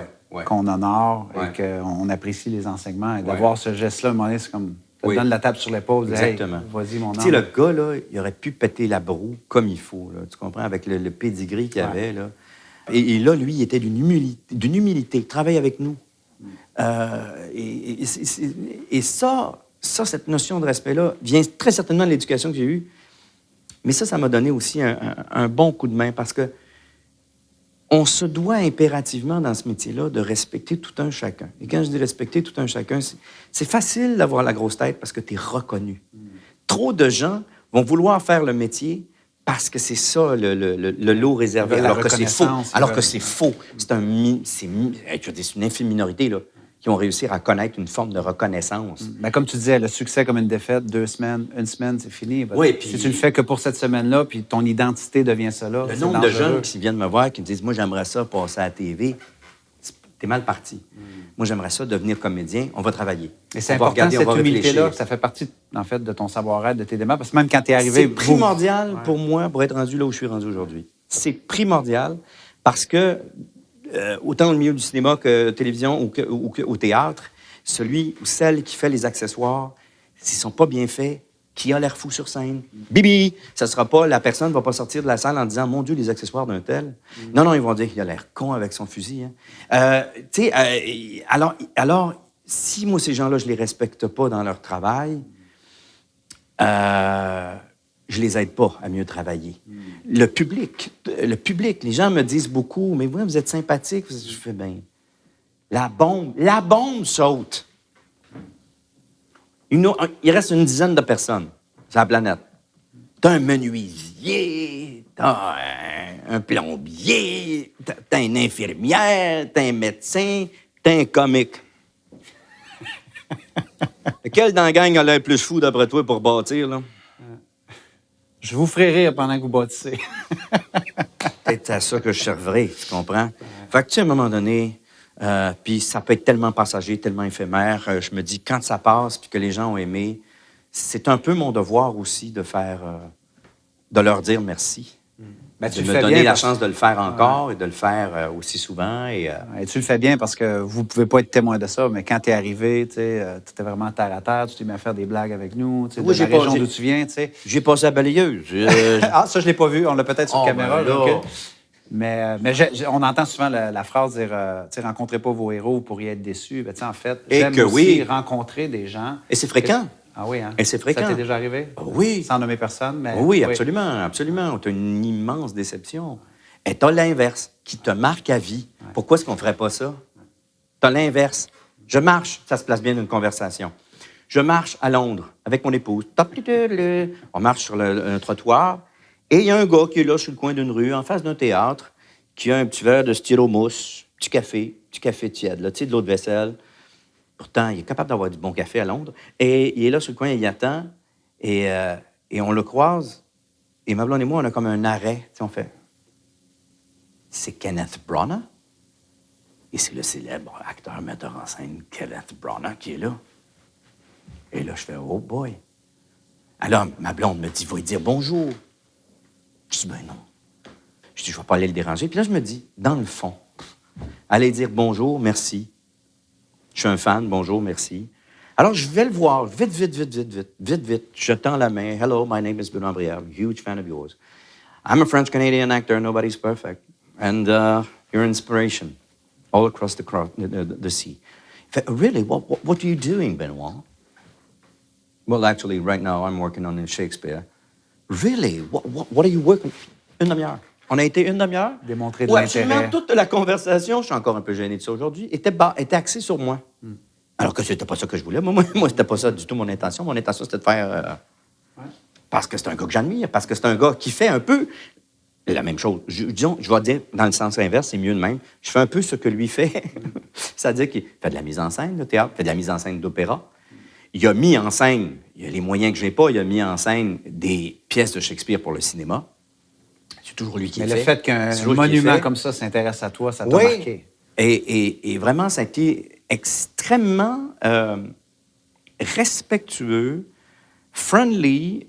qu'on honore et qu'on apprécie les enseignements. Et d'avoir ce geste-là, à un moment donné, c'est comme... Ça te donne la tape sur l'épaule. Exactement. Hey, vas-y, mon homme. Tu sais, le gars, là, il aurait pu péter la broue comme il faut, là, tu comprends, avec le pedigree qu'il avait, là. Et là, lui, il était d'une humilité. Il travaille avec nous. Et ça, cette notion de respect-là, vient très certainement de l'éducation que j'ai eue. Mais ça m'a donné aussi un bon coup de main parce que on se doit impérativement dans ce métier-là de respecter tout un chacun. Et quand je dis respecter tout un chacun, c'est facile d'avoir la grosse tête parce que tu es reconnu. Trop de gens vont vouloir faire le métier parce que c'est ça le lot réservé, alors que c'est faux. Alors que c'est faux. C'est une infime minorité là, qui vont réussir à connaître une forme de reconnaissance. Ben, comme tu disais, le succès comme une défaite, 2 semaines, 1 semaine, c'est fini. Oui, si tu le fais que pour cette semaine-là, puis ton identité devient ça là, le nombre de jeunes qui viennent me voir, qui me disent « Moi, j'aimerais ça passer à la TV », t'es mal parti. Moi, j'aimerais ça devenir comédien. On va travailler. Et c'est important, cette humilité-là, ça fait partie, en fait, de ton savoir-être, de tes démarches. Parce que même quand t'es arrivé... C'est primordial pour moi pour être rendu là où je suis rendu aujourd'hui. C'est primordial parce que, autant au milieu du cinéma que télévision ou au théâtre, celui ou celle qui fait les accessoires, s'ils sont pas bien faits, qui a l'air fou sur scène. Bibi! Ça sera pas, la personne ne va pas sortir de la salle en disant « Mon Dieu, les accessoires d'un tel. » Non, ils vont dire qu'il a l'air con avec son fusil. Hein. Tu sais, alors, si moi, ces gens-là, je les respecte pas dans leur travail, je les aide pas à mieux travailler. Le public, les gens me disent beaucoup « Mais vous êtes sympathique. » Je fais « bien, la bombe saute. » Il reste une dizaine de personnes sur la planète. T'as un menuisier, t'as un plombier, t'as une infirmière, t'as un médecin, t'as un comique. Lequel dans la gang a l'air plus fou, d'après toi, pour bâtir, là? Je vous ferai rire pendant que vous bâtissez. Peut-être à ça que je servirai, tu comprends? Fait que, tu sais, à un moment donné, Puis ça peut être tellement passager, tellement éphémère. Je me dis, quand ça passe, puis que les gens ont aimé, c'est un peu mon devoir aussi de de leur dire merci. Ben, De tu le me fais donner bien la parce- chance de le faire encore et de le faire aussi souvent. Et tu le fais bien parce que vous ne pouvez pas être témoin de ça, mais quand tu es arrivé, tu étais vraiment terre à terre, tu t'es mis à faire des blagues avec nous, tu sais, Oui, de la région d'où tu viens. Tu sais. J'ai passé la balayeuse. Ah, ça, je ne l'ai pas vu. On l'a peut-être sur Oh, caméra. ben là. OK. Mais on entend souvent la phrase dire tu sais, rencontrez pas vos héros, vous pourriez être déçus. Ben, tu sais, en fait, Et j'aime que aussi oui. rencontrer des gens. Et c'est fréquent. Ah oui, hein? Et c'est fréquent. Ça t'est déjà arrivé? Oui. Sans nommer personne, mais. Oui, absolument, absolument. Tu as une immense déception. Et tu as l'inverse, qui te marque à vie. Pourquoi est-ce qu'on ne ferait pas ça? Tu as l'inverse. Je marche, ça se place bien dans une conversation. Je marche à Londres avec mon épouse. On marche sur un trottoir et il y a un gars qui est là sur le coin d'une rue, en face d'un théâtre, qui a un petit verre de styromousse, petit café tiède, là, tu sais, de l'eau de vaisselle. Pourtant, il est capable d'avoir du bon café à Londres. Et il est là sur le coin, il attend. Et on le croise. Et ma blonde et moi, on a comme un arrêt. Tu sais, on fait... C'est Kenneth Branagh. Et c'est le célèbre acteur, metteur en scène Kenneth Branagh qui est là. Et là, je fais « Oh boy! » Alors, ma blonde me dit « Va lui dire bonjour. » Je dis « Ben non. » Je dis « Je ne vais pas aller le déranger. » Puis là, je me dis, dans le fond, aller dire bonjour, merci. Je suis un fan, bonjour, merci. Alors, je vais le voir, vite. Je tends la main. Hello, my name is Benoît Brière. Huge fan of yours. I'm a French-Canadian actor. Nobody's perfect. And you're an inspiration all across the sea. Really, what are you doing, Benoît? Well, actually, right now, I'm working on Shakespeare. Really? What are you working? Une demi-heure. On a été une demi-heure. Démontrer de Ouais, l'intérêt. absolument toute la conversation, je suis encore un peu gêné de ça aujourd'hui, était axée sur moi. Alors que c'était pas ça que je voulais. Moi, c'était pas ça du tout mon intention. Mon intention, c'était de faire... Parce que c'est un gars que j'admire, parce que c'est un gars qui fait un peu la même chose. Disons, je vais dire, dans le sens inverse, c'est mieux de même. Je fais un peu ce que lui fait. C'est-à-dire qu'il fait de la mise en scène de théâtre, fait de la mise en scène d'opéra. Il a mis en scène, il a les moyens que j'ai pas, il a mis en scène des pièces de Shakespeare pour le cinéma. C'est toujours lui qui le fait. Mais le fait qu'un monument comme ça s'intéresse à toi, ça t'a marqué. Et vraiment, ça a été extrêmement respectueux, friendly.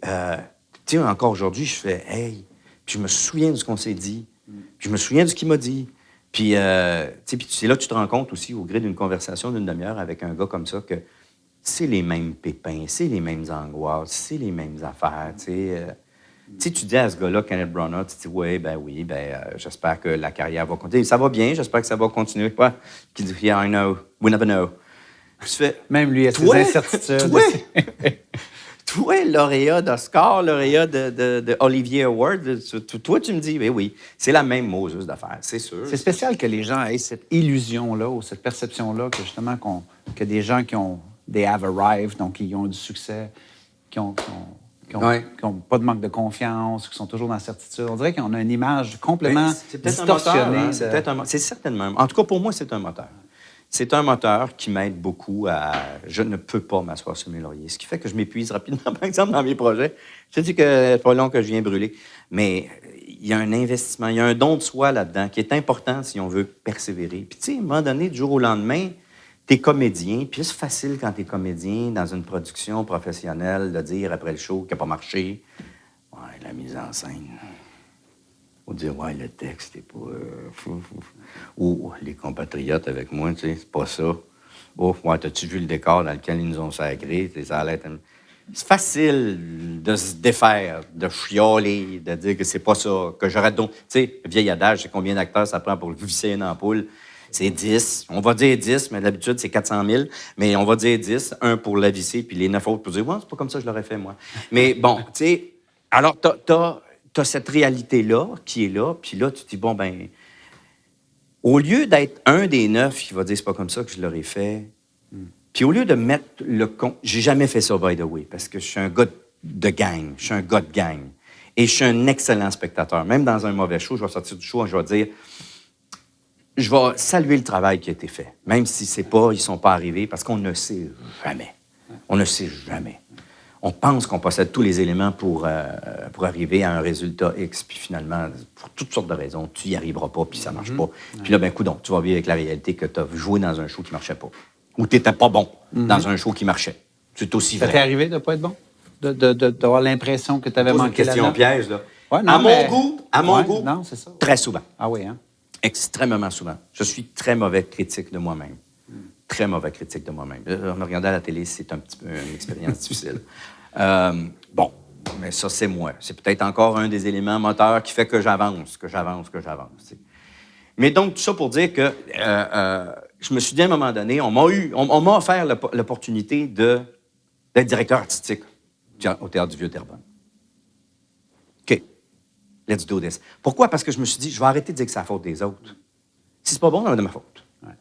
Tu sais, encore aujourd'hui, je fais « Hey », puis je me souviens de ce qu'on s'est dit, puis je me souviens de ce qu'il m'a dit. Puis, tu sais, puis c'est là que tu te rends compte aussi, au gré d'une conversation d'une demi-heure avec un gars comme ça, que c'est les mêmes pépins, c'est les mêmes angoisses, c'est les mêmes affaires, tu sais. Tu sais, tu dis à ce gars-là, Kenneth Branagh, tu dis, oui, j'espère que la carrière va continuer. Ça va bien, j'espère que ça va continuer. Quoi? Qui dit, yeah, I know, we never know. Puis tu fais, même lui, il a ses incertitudes. Toi, lauréat d'Oscar, lauréat de Olivier Award, toi, tu me dis, oui, c'est la même Moses d'affaires, c'est sûr. C'est spécial que les gens aient cette illusion-là ou cette perception-là que justement, que des gens qui ont they have arrived, donc qui ont du succès, qui ont pas de manque de confiance, qui sont toujours dans la certitude. On dirait qu'on a une image complètement distorsionnée. C'est certainement. En tout cas, pour moi, c'est un moteur. C'est un moteur qui m'aide beaucoup à... Je ne peux pas m'asseoir sur mes lauriers. Ce qui fait que je m'épuise rapidement, par exemple, dans mes projets. Je te dis que c'est pas long que je viens brûler. Mais il y a un investissement, il y a un don de soi là-dedans qui est important si on veut persévérer. Puis tu sais, à un moment donné, du jour au lendemain, t'es comédien, puis c'est facile quand t'es comédien dans une production professionnelle de dire après le show qu'il n'a pas marché. Ouais, la mise en scène. Ou dire, ouais, le texte n'est pas... Ou les compatriotes avec moi, tu sais, c'est pas ça. Oh, ouais, t'as-tu vu le décor dans lequel ils nous ont sacrés? Ça allait être... C'est facile de se défaire, de chialer, de dire que c'est pas ça, que j'aurais donc... Tu sais, le vieil adage, c'est combien d'acteurs ça prend pour visser une ampoule? C'est 10. On va dire 10, mais d'habitude, c'est 400 000. Mais on va dire 10, un pour la visser, puis les 9 autres pour dire, ouais, c'est pas comme ça que je l'aurais fait, moi. Mais bon, tu sais, alors, t'as cette réalité-là qui est là, puis là, tu te dis, bon, ben, au lieu d'être un des 9 qui va dire, c'est pas comme ça que je l'aurais fait, puis au lieu de mettre le con... J'ai jamais fait ça, by the way, parce que je suis un gars de gang, je suis un gars de gang. Et je suis un excellent spectateur. Même dans un mauvais show, je vais sortir du show et je vais dire... Je vais saluer le travail qui a été fait, même si ils ne sont pas arrivés, parce qu'on ne sait jamais. On ne sait jamais. On pense qu'on possède tous les éléments pour arriver à un résultat X, puis finalement, pour toutes sortes de raisons, tu n'y arriveras pas, puis ça ne marche pas. Puis là, coudonc, tu vas vivre avec la réalité que tu as joué dans un show qui ne marchait pas. Ou tu n'étais pas bon dans un show qui marchait. C'est aussi vrai. Ça t'est arrivé de ne pas être bon? D'avoir l'impression que tu avais manqué une question piège, là. Ouais, non, à mon goût, non, c'est ça. très souvent. Ah oui, hein? Extrêmement souvent. Je suis très mauvais critique de moi-même. Très mauvais critique de moi-même. Me regarder à la télé, c'est un petit peu une expérience difficile. Bon, mais ça, c'est moi. C'est peut-être encore un des éléments moteurs qui fait que j'avance. Mais donc, tout ça pour dire que je me suis dit à un moment donné, on m'a offert l'opportunité d'être directeur artistique au Théâtre du Vieux-Terrebonne. OK, let's do this. Pourquoi? Parce que je me suis dit, je vais arrêter de dire que c'est la faute des autres. Si c'est pas bon, c'est de ma faute. Ouais.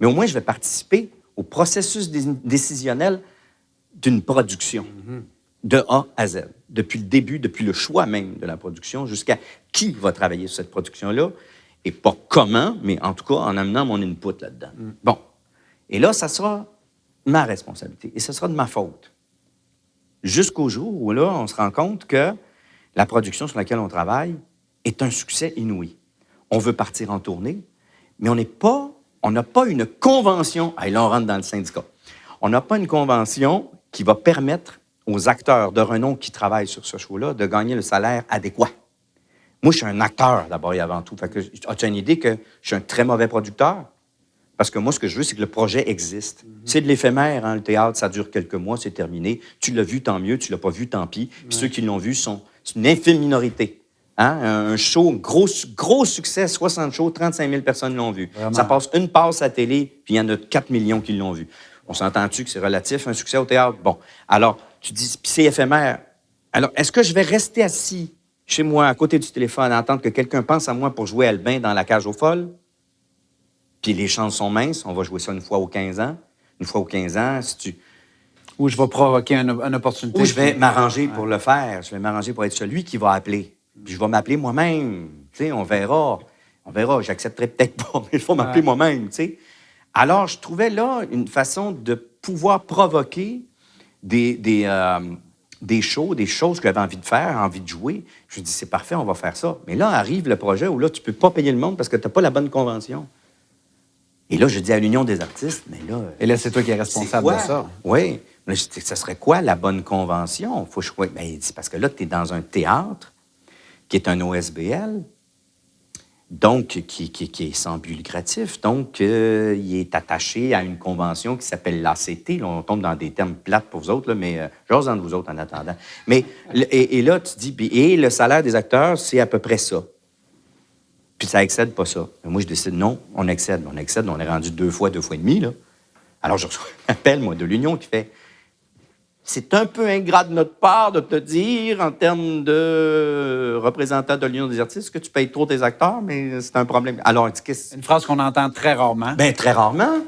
Mais au moins, je vais participer au processus décisionnel d'une production, de A à Z, depuis le début, depuis le choix même de la production, jusqu'à qui va travailler sur cette production-là, et pas comment, mais en tout cas en amenant mon input là-dedans. Bon. Et là, ça sera ma responsabilité, et ce sera de ma faute. Jusqu'au jour où, là, on se rend compte que la production sur laquelle on travaille est un succès inouï. On veut partir en tournée, mais on n'a pas une convention. Ah, là, on rentre dans le syndicat. On n'a pas une convention qui va permettre aux acteurs de renom qui travaillent sur ce show-là de gagner le salaire adéquat. Moi, je suis un acteur, d'abord et avant tout. Fait que, as-tu une idée que je suis un très mauvais producteur? Parce que moi, ce que je veux, c'est que le projet existe. C'est de l'éphémère, hein, le théâtre, ça dure quelques mois, c'est terminé. Tu l'as vu, tant mieux. Tu l'as pas vu, tant pis. Puis ceux qui l'ont vu c'est une infime minorité. Hein? Un show, gros succès, 60 shows, 35 000 personnes l'ont vu. Vraiment? Ça passe une passe à la télé, puis il y en a 4 millions qui l'ont vu. On s'entend-tu que c'est relatif, un succès au théâtre? Bon, alors, tu dis, puis c'est éphémère. Alors, est-ce que je vais rester assis chez moi, à côté du téléphone, à attendre que quelqu'un pense à moi pour jouer Albin dans La Cage aux folles? Puis les chances sont minces, on va jouer ça une fois aux 15 ans. Une fois aux 15 ans, si tu... Ou je vais provoquer une opportunité. Ou je vais m'arranger pour le faire. Je vais m'arranger pour être celui qui va appeler. Puis je vais m'appeler moi-même. Tu sais, on verra. J'accepterai peut-être pas, mais je vais m'appeler moi-même, tu sais. Alors, je trouvais là une façon de pouvoir provoquer des shows, des choses que j'avais envie de faire, envie de jouer. Je me dis, c'est parfait, on va faire ça. Mais là, arrive le projet où là, tu peux pas payer le monde parce que tu n'as pas la bonne convention. Et là, je dis à l'Union des artistes, mais là... Et là, c'est toi qui es responsable de ça. Oui. Là, je dis, ça serait quoi la bonne convention? Faut que je... Ben, parce que là, tu es dans un théâtre qui est un OSBL, donc qui est sans but lucratif. Donc, il est attaché à une convention qui s'appelle l'ACT. Là, on tombe dans des termes plates pour vous autres, là, mais j'ose entre vous autres en attendant. Mais, et là, tu dis, et le salaire des acteurs, c'est à peu près ça. Puis ça excède pas ça. Mais moi, je décide, non, on excède. On est rendu 2 fois et demi, là. Alors, je reçois un appel, moi, de l'Union qui fait... C'est un peu ingrat de notre part de te dire, en termes de représentant de l'Union des artistes, que tu payes trop tes acteurs, mais c'est un problème. Alors, qu'est-ce... Une phrase qu'on entend très rarement. Bien, très rarement.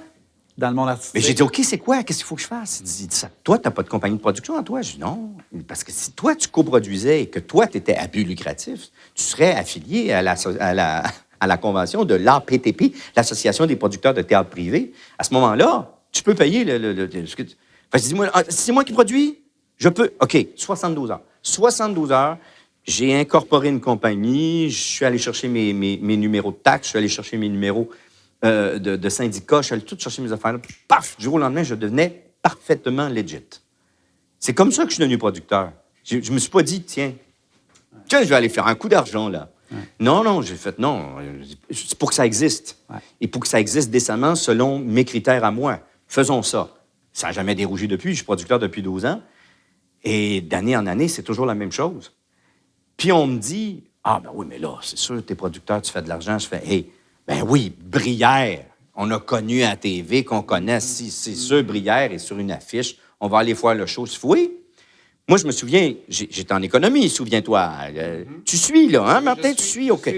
Dans le monde artistique. Mais j'ai dit, OK, c'est quoi? Qu'est-ce qu'il faut que je fasse? Il dit, toi, tu n'as pas de compagnie de production en toi? Je dis, non. Parce que si toi, tu coproduisais et que toi, tu étais à but lucratif, tu serais affilié à la convention de l'APTP, l'Association des producteurs de théâtre privé. À ce moment-là, tu peux payer Fait que dis-moi, c'est moi qui produis? Je peux. OK, 72 heures. 72 heures, j'ai incorporé une compagnie, je suis allé chercher mes numéros de taxes, je suis allé chercher mes numéros de syndicat, je suis allé tout chercher mes affaires. Paf! Du jour au lendemain, je devenais parfaitement legit. C'est comme ça que je suis devenu producteur. Je me suis pas dit, tiens, je vais aller faire un coup d'argent, là. Ouais. Non, j'ai fait non. C'est pour que ça existe. Ouais. Et pour que ça existe décemment, selon mes critères à moi. Faisons ça. Ça n'a jamais dérougi depuis. Je suis producteur depuis 12 ans. Et d'année en année, c'est toujours la même chose. Puis on me dit, ah, ben oui, mais là, c'est sûr, t'es producteur, tu fais de l'argent. Je fais, hey, ben oui, Brière. On a connu à la TV qu'on connaît. Si c'est sûr, Brière est sur une affiche. On va aller voir le show. Oui. Moi, je me souviens, j'étais en économie, souviens-toi. Tu suis, là, hein, Martin? Tu suis, OK.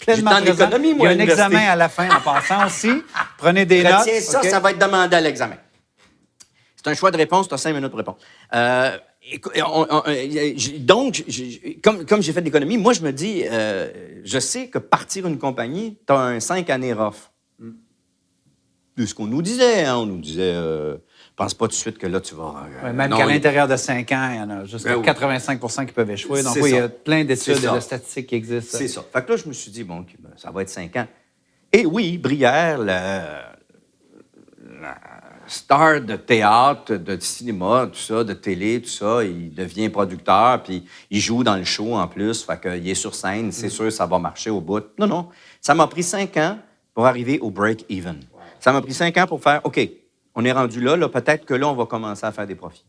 J'étais en économie, moi. Il y a un examen à la fin en passant aussi. Prenez des notes. Tiens, ça, okay. Ça va être demandé à l'examen. C'est un choix de réponse, tu as 5 minutes pour répondre. Donc, comme j'ai fait de l'économie, moi, je me dis, je sais que partir une compagnie, tu as un 5 années rough. De ce qu'on nous disait, hein, on nous disait, pense pas tout de suite que là, tu vas... Ouais, même non, qu'à l'intérieur de 5 ans, il y en a jusqu'à Ben oui. 85 qui peuvent échouer. Donc, C'est oui, il y ça. a plein d'études C'est et ça. de statistiques qui existent. C'est ça. Fait que là, je me suis dit, bon, OK, ben, ça va être 5 ans. Et oui, Brière, la star de théâtre, de cinéma, tout ça, de télé, tout ça, il devient producteur, puis il joue dans le show en plus, fait qu'il est sur scène, c'est sûr ça va marcher au bout. Non, non. Ça m'a pris 5 ans pour arriver au break-even. Wow. Ça m'a pris 5 ans pour faire, OK, on est rendu là, peut-être que là, on va commencer à faire des profits.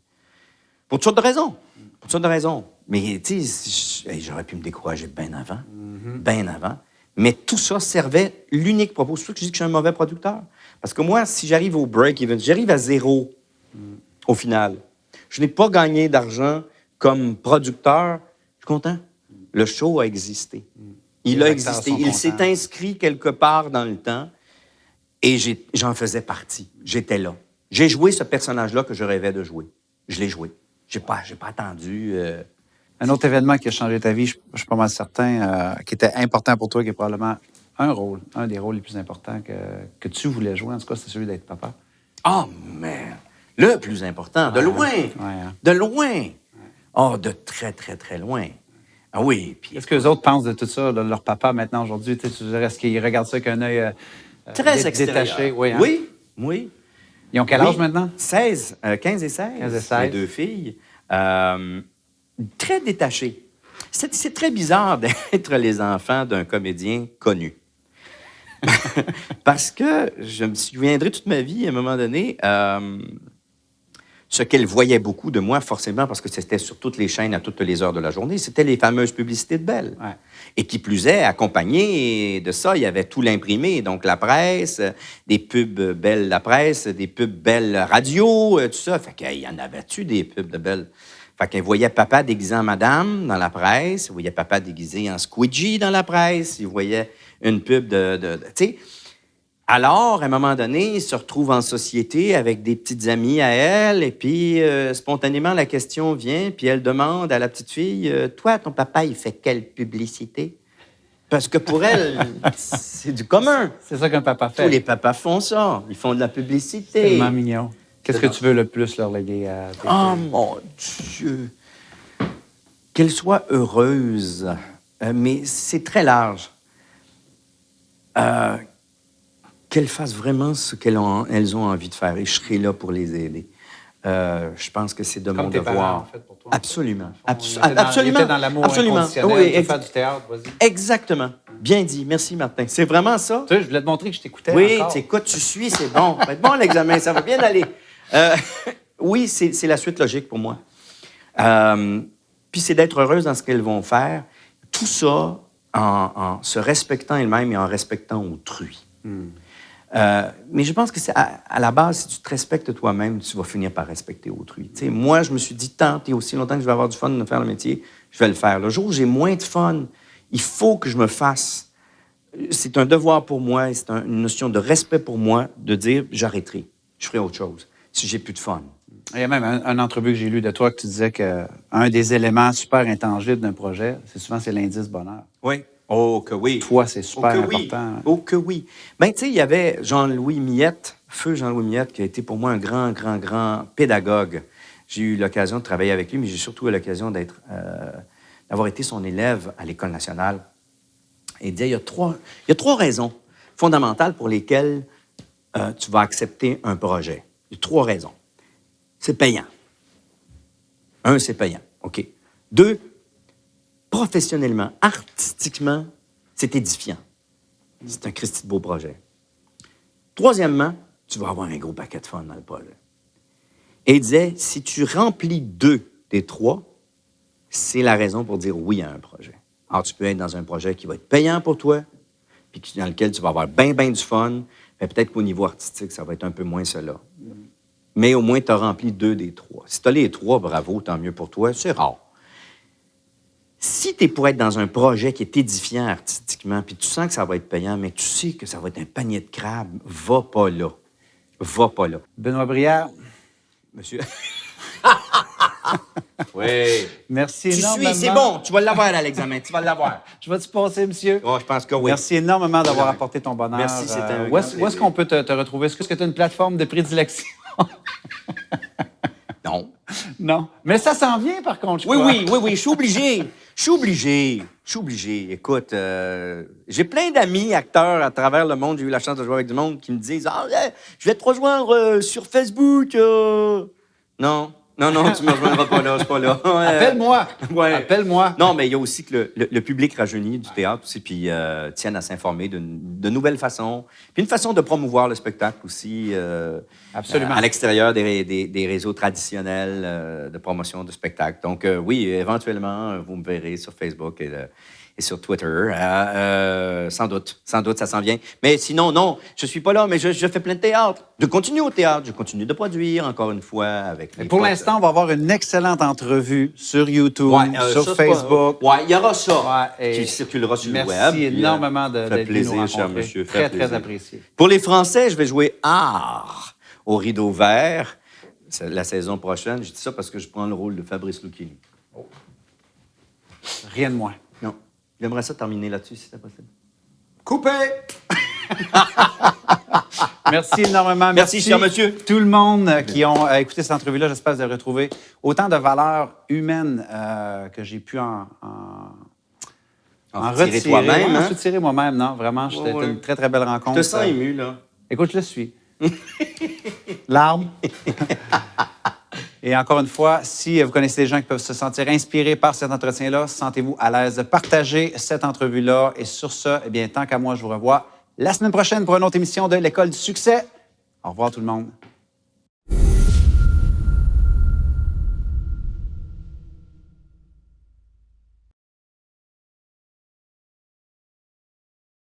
Pour toutes sortes de raisons. Pour toutes sortes de raisons. Mais, tu sais, j'aurais pu me décourager bien avant. Bien avant. Mais tout ça servait l'unique propos. C'est pour ça que je dis que je suis un mauvais producteur. Parce que moi, si j'arrive au break-even, j'arrive à 0 au final, je n'ai pas gagné d'argent comme producteur, je suis content. Le show a existé. Il a existé. Il s'est inscrit quelque part dans le temps et j'en faisais partie. J'étais là. J'ai joué ce personnage-là que je rêvais de jouer. Je l'ai joué. J'ai pas attendu... Un autre événement qui a changé ta vie, je suis pas mal certain, qui était important pour toi, qui est probablement un des rôles les plus importants que tu voulais jouer. En tout cas, c'est celui d'être papa. Oh, mais le plus important, de loin. De loin. Oh, de très, très, très loin. Ah oui. Puis, qu'est-ce que les autres pensent de tout ça, de leur papa maintenant, aujourd'hui? Est-ce qu'ils regardent ça avec un œil très extérieur. Détaché? Oui, hein? Oui. Ils ont quel âge maintenant? 16, 15 et 16. 15 et 16. Les 2 filles. Très détachés. C'est très bizarre d'être les enfants d'un comédien connu. Parce que je me souviendrai toute ma vie, à un moment donné, ce qu'elle voyait beaucoup de moi, forcément, parce que c'était sur toutes les chaînes à toutes les heures de la journée, c'était les fameuses publicités de Bell. Ouais. Et qui plus est, accompagné de ça, il y avait tout l'imprimé, donc la presse, des pubs Bell la presse, des pubs Bell radio, tout ça. Fait qu'il y en avait-tu des pubs de Bell? Fait qu'elle voyait papa déguisé en madame dans la presse, il voyait papa déguisé en squidgy dans la presse, il voyait une pub tu sais. Alors, à un moment donné, il se retrouve en société avec des petites amies à elle, et puis spontanément, la question vient, puis elle demande à la petite fille, « Toi, ton papa, il fait quelle publicité? » Parce que pour elle, c'est du commun. C'est ça qu'un papa fait. Tous les papas font ça. Ils font de la publicité. C'est tellement mignon. Qu'est-ce que tu veux le plus leur léguer à tes filles? Oh, mon Dieu! Qu'elle soit heureuse. Mais c'est très large. Qu'elles fassent vraiment ce qu'elles ont envie de faire. Et je serai là pour les aider. Je pense que c'est de mon devoir. Parents, en fait, pour toi. Absolument. Absolument. Dans l'amour inconditionnel. Oui, tu fais du théâtre, vas-y. Exactement. Bien dit. Merci, Martin. C'est vraiment ça. Tu sais, je voulais te montrer que je t'écoutais. Oui, encore. tu écoutes, tu suis, c'est bon. Ça va être bon l'examen, ça va bien aller. Oui, c'est la suite logique pour moi. Puis c'est d'être heureuse dans ce qu'elles vont faire. Tout ça en se respectant elles-mêmes et en respectant autrui. Mais je pense que c'est à la base, si tu te respectes toi-même, tu vas finir par respecter autrui. Tu sais, moi, je me suis dit, tant et aussi longtemps que je vais avoir du fun de faire le métier, je vais le faire. Le jour où j'ai moins de fun, il faut que je me fasse. C'est un devoir pour moi, c'est une notion de respect pour moi de dire, j'arrêterai, je ferai autre chose si j'ai plus de fun. Il y a même un entrevue que j'ai lu de toi que tu disais qu'un des éléments super intangibles d'un projet, c'est l'indice bonheur. Oui. Oh, que oui. Toi, c'est super important. Oh, que oui. Bien, tu sais, il y avait Jean-Louis Miette, feu Jean-Louis Miette, qui a été pour moi un grand, grand, grand pédagogue. J'ai eu l'occasion de travailler avec lui, mais j'ai surtout eu l'occasion d'avoir été son élève à l'École nationale. Et il disait, il y a trois raisons fondamentales pour lesquelles tu vas accepter un projet. Il y a 3 raisons. C'est payant. 1, c'est payant. OK. 2, professionnellement, artistiquement, c'est édifiant. C'est un Christi de beau projet. 3e, tu vas avoir un gros paquet de fun dans le projet. Et il disait, si tu remplis 2 des 3, c'est la raison pour dire oui à un projet. Alors, tu peux être dans un projet qui va être payant pour toi, puis dans lequel tu vas avoir bien du fun, mais peut-être qu'au niveau artistique, ça va être un peu moins cela. Mais au moins, tu as rempli 2 des 3. Si tu as les 3, bravo, tant mieux pour toi. C'est rare. Si tu es pour être dans un projet qui est édifiant artistiquement, puis tu sens que ça va être payant, mais tu sais que ça va être un panier de crabes, va pas là. Va pas là. Benoît Brière. Monsieur... Oui. Merci Tu énormément. suis, c'est bon. Tu vas l'avoir à l'examen. Tu vas l'avoir. Je vais-tu passer, monsieur? Oh, je pense que oui. Merci énormément d'avoir apporté ton bonheur. Merci, c'était un Où grand est-ce plaisir. qu'on peut te retrouver? Est-ce que tu as une plateforme de prédilection? Non. Non. Mais ça s'en vient, par contre, je Oui, crois. oui. Je suis obligé. Écoute, j'ai plein d'amis acteurs à travers le monde. J'ai eu la chance de jouer avec du monde qui me disent « Ah, je vais te rejoindre sur Facebook. Non, tu me rejoindras pas là, c'est pas là. Appelle-moi. Ouais. Appelle-moi. Non, mais il y a aussi que le public rajeuni du théâtre aussi, puis tiennent à s'informer de nouvelles façons. Puis une façon de promouvoir le spectacle aussi. Absolument. À l'extérieur des réseaux traditionnels de promotion de spectacle. Donc, oui, éventuellement, vous me verrez sur Facebook et sur Twitter. Sans doute, ça s'en vient. Mais sinon, non, je suis pas là, mais je fais plein de théâtre. Je continue au théâtre, je continue de produire, encore une fois, avec mes Pour potes. l'instant, on va avoir une excellente entrevue sur YouTube, sur ça, c'est pas- Facebook. Ouais, il y aura ça Ouais, et qui circulera sur le merci web. puis, énormément ça fait d'être venu nous plaisir, cher rencontrer. monsieur. Très, fait plaisir. très apprécié. Pour les Français, je vais jouer Art au Rideau Vert la saison prochaine. Je dis ça parce que je prends le rôle de Fabrice Lucchini. Rien de moins. Non. J'aimerais ça terminer là-dessus, si c'est possible. Coupé! Merci énormément. Merci, cher monsieur. Tout le monde qui ont écouté cette entrevue-là, j'espère de retrouver autant de valeurs humaines que j'ai pu en retirer toi-même, en hein? retirer moi-même, non, vraiment, c'était Ouais. une très, très belle rencontre. Je te sens ému, là. Écoute, je le suis. Larmes. Et encore une fois, si vous connaissez des gens qui peuvent se sentir inspirés par cet entretien-là, sentez-vous à l'aise de partager cette entrevue-là. Et sur ce, eh bien, tant qu'à moi, je vous revois la semaine prochaine pour une autre émission de l'École du succès. Au revoir tout le monde.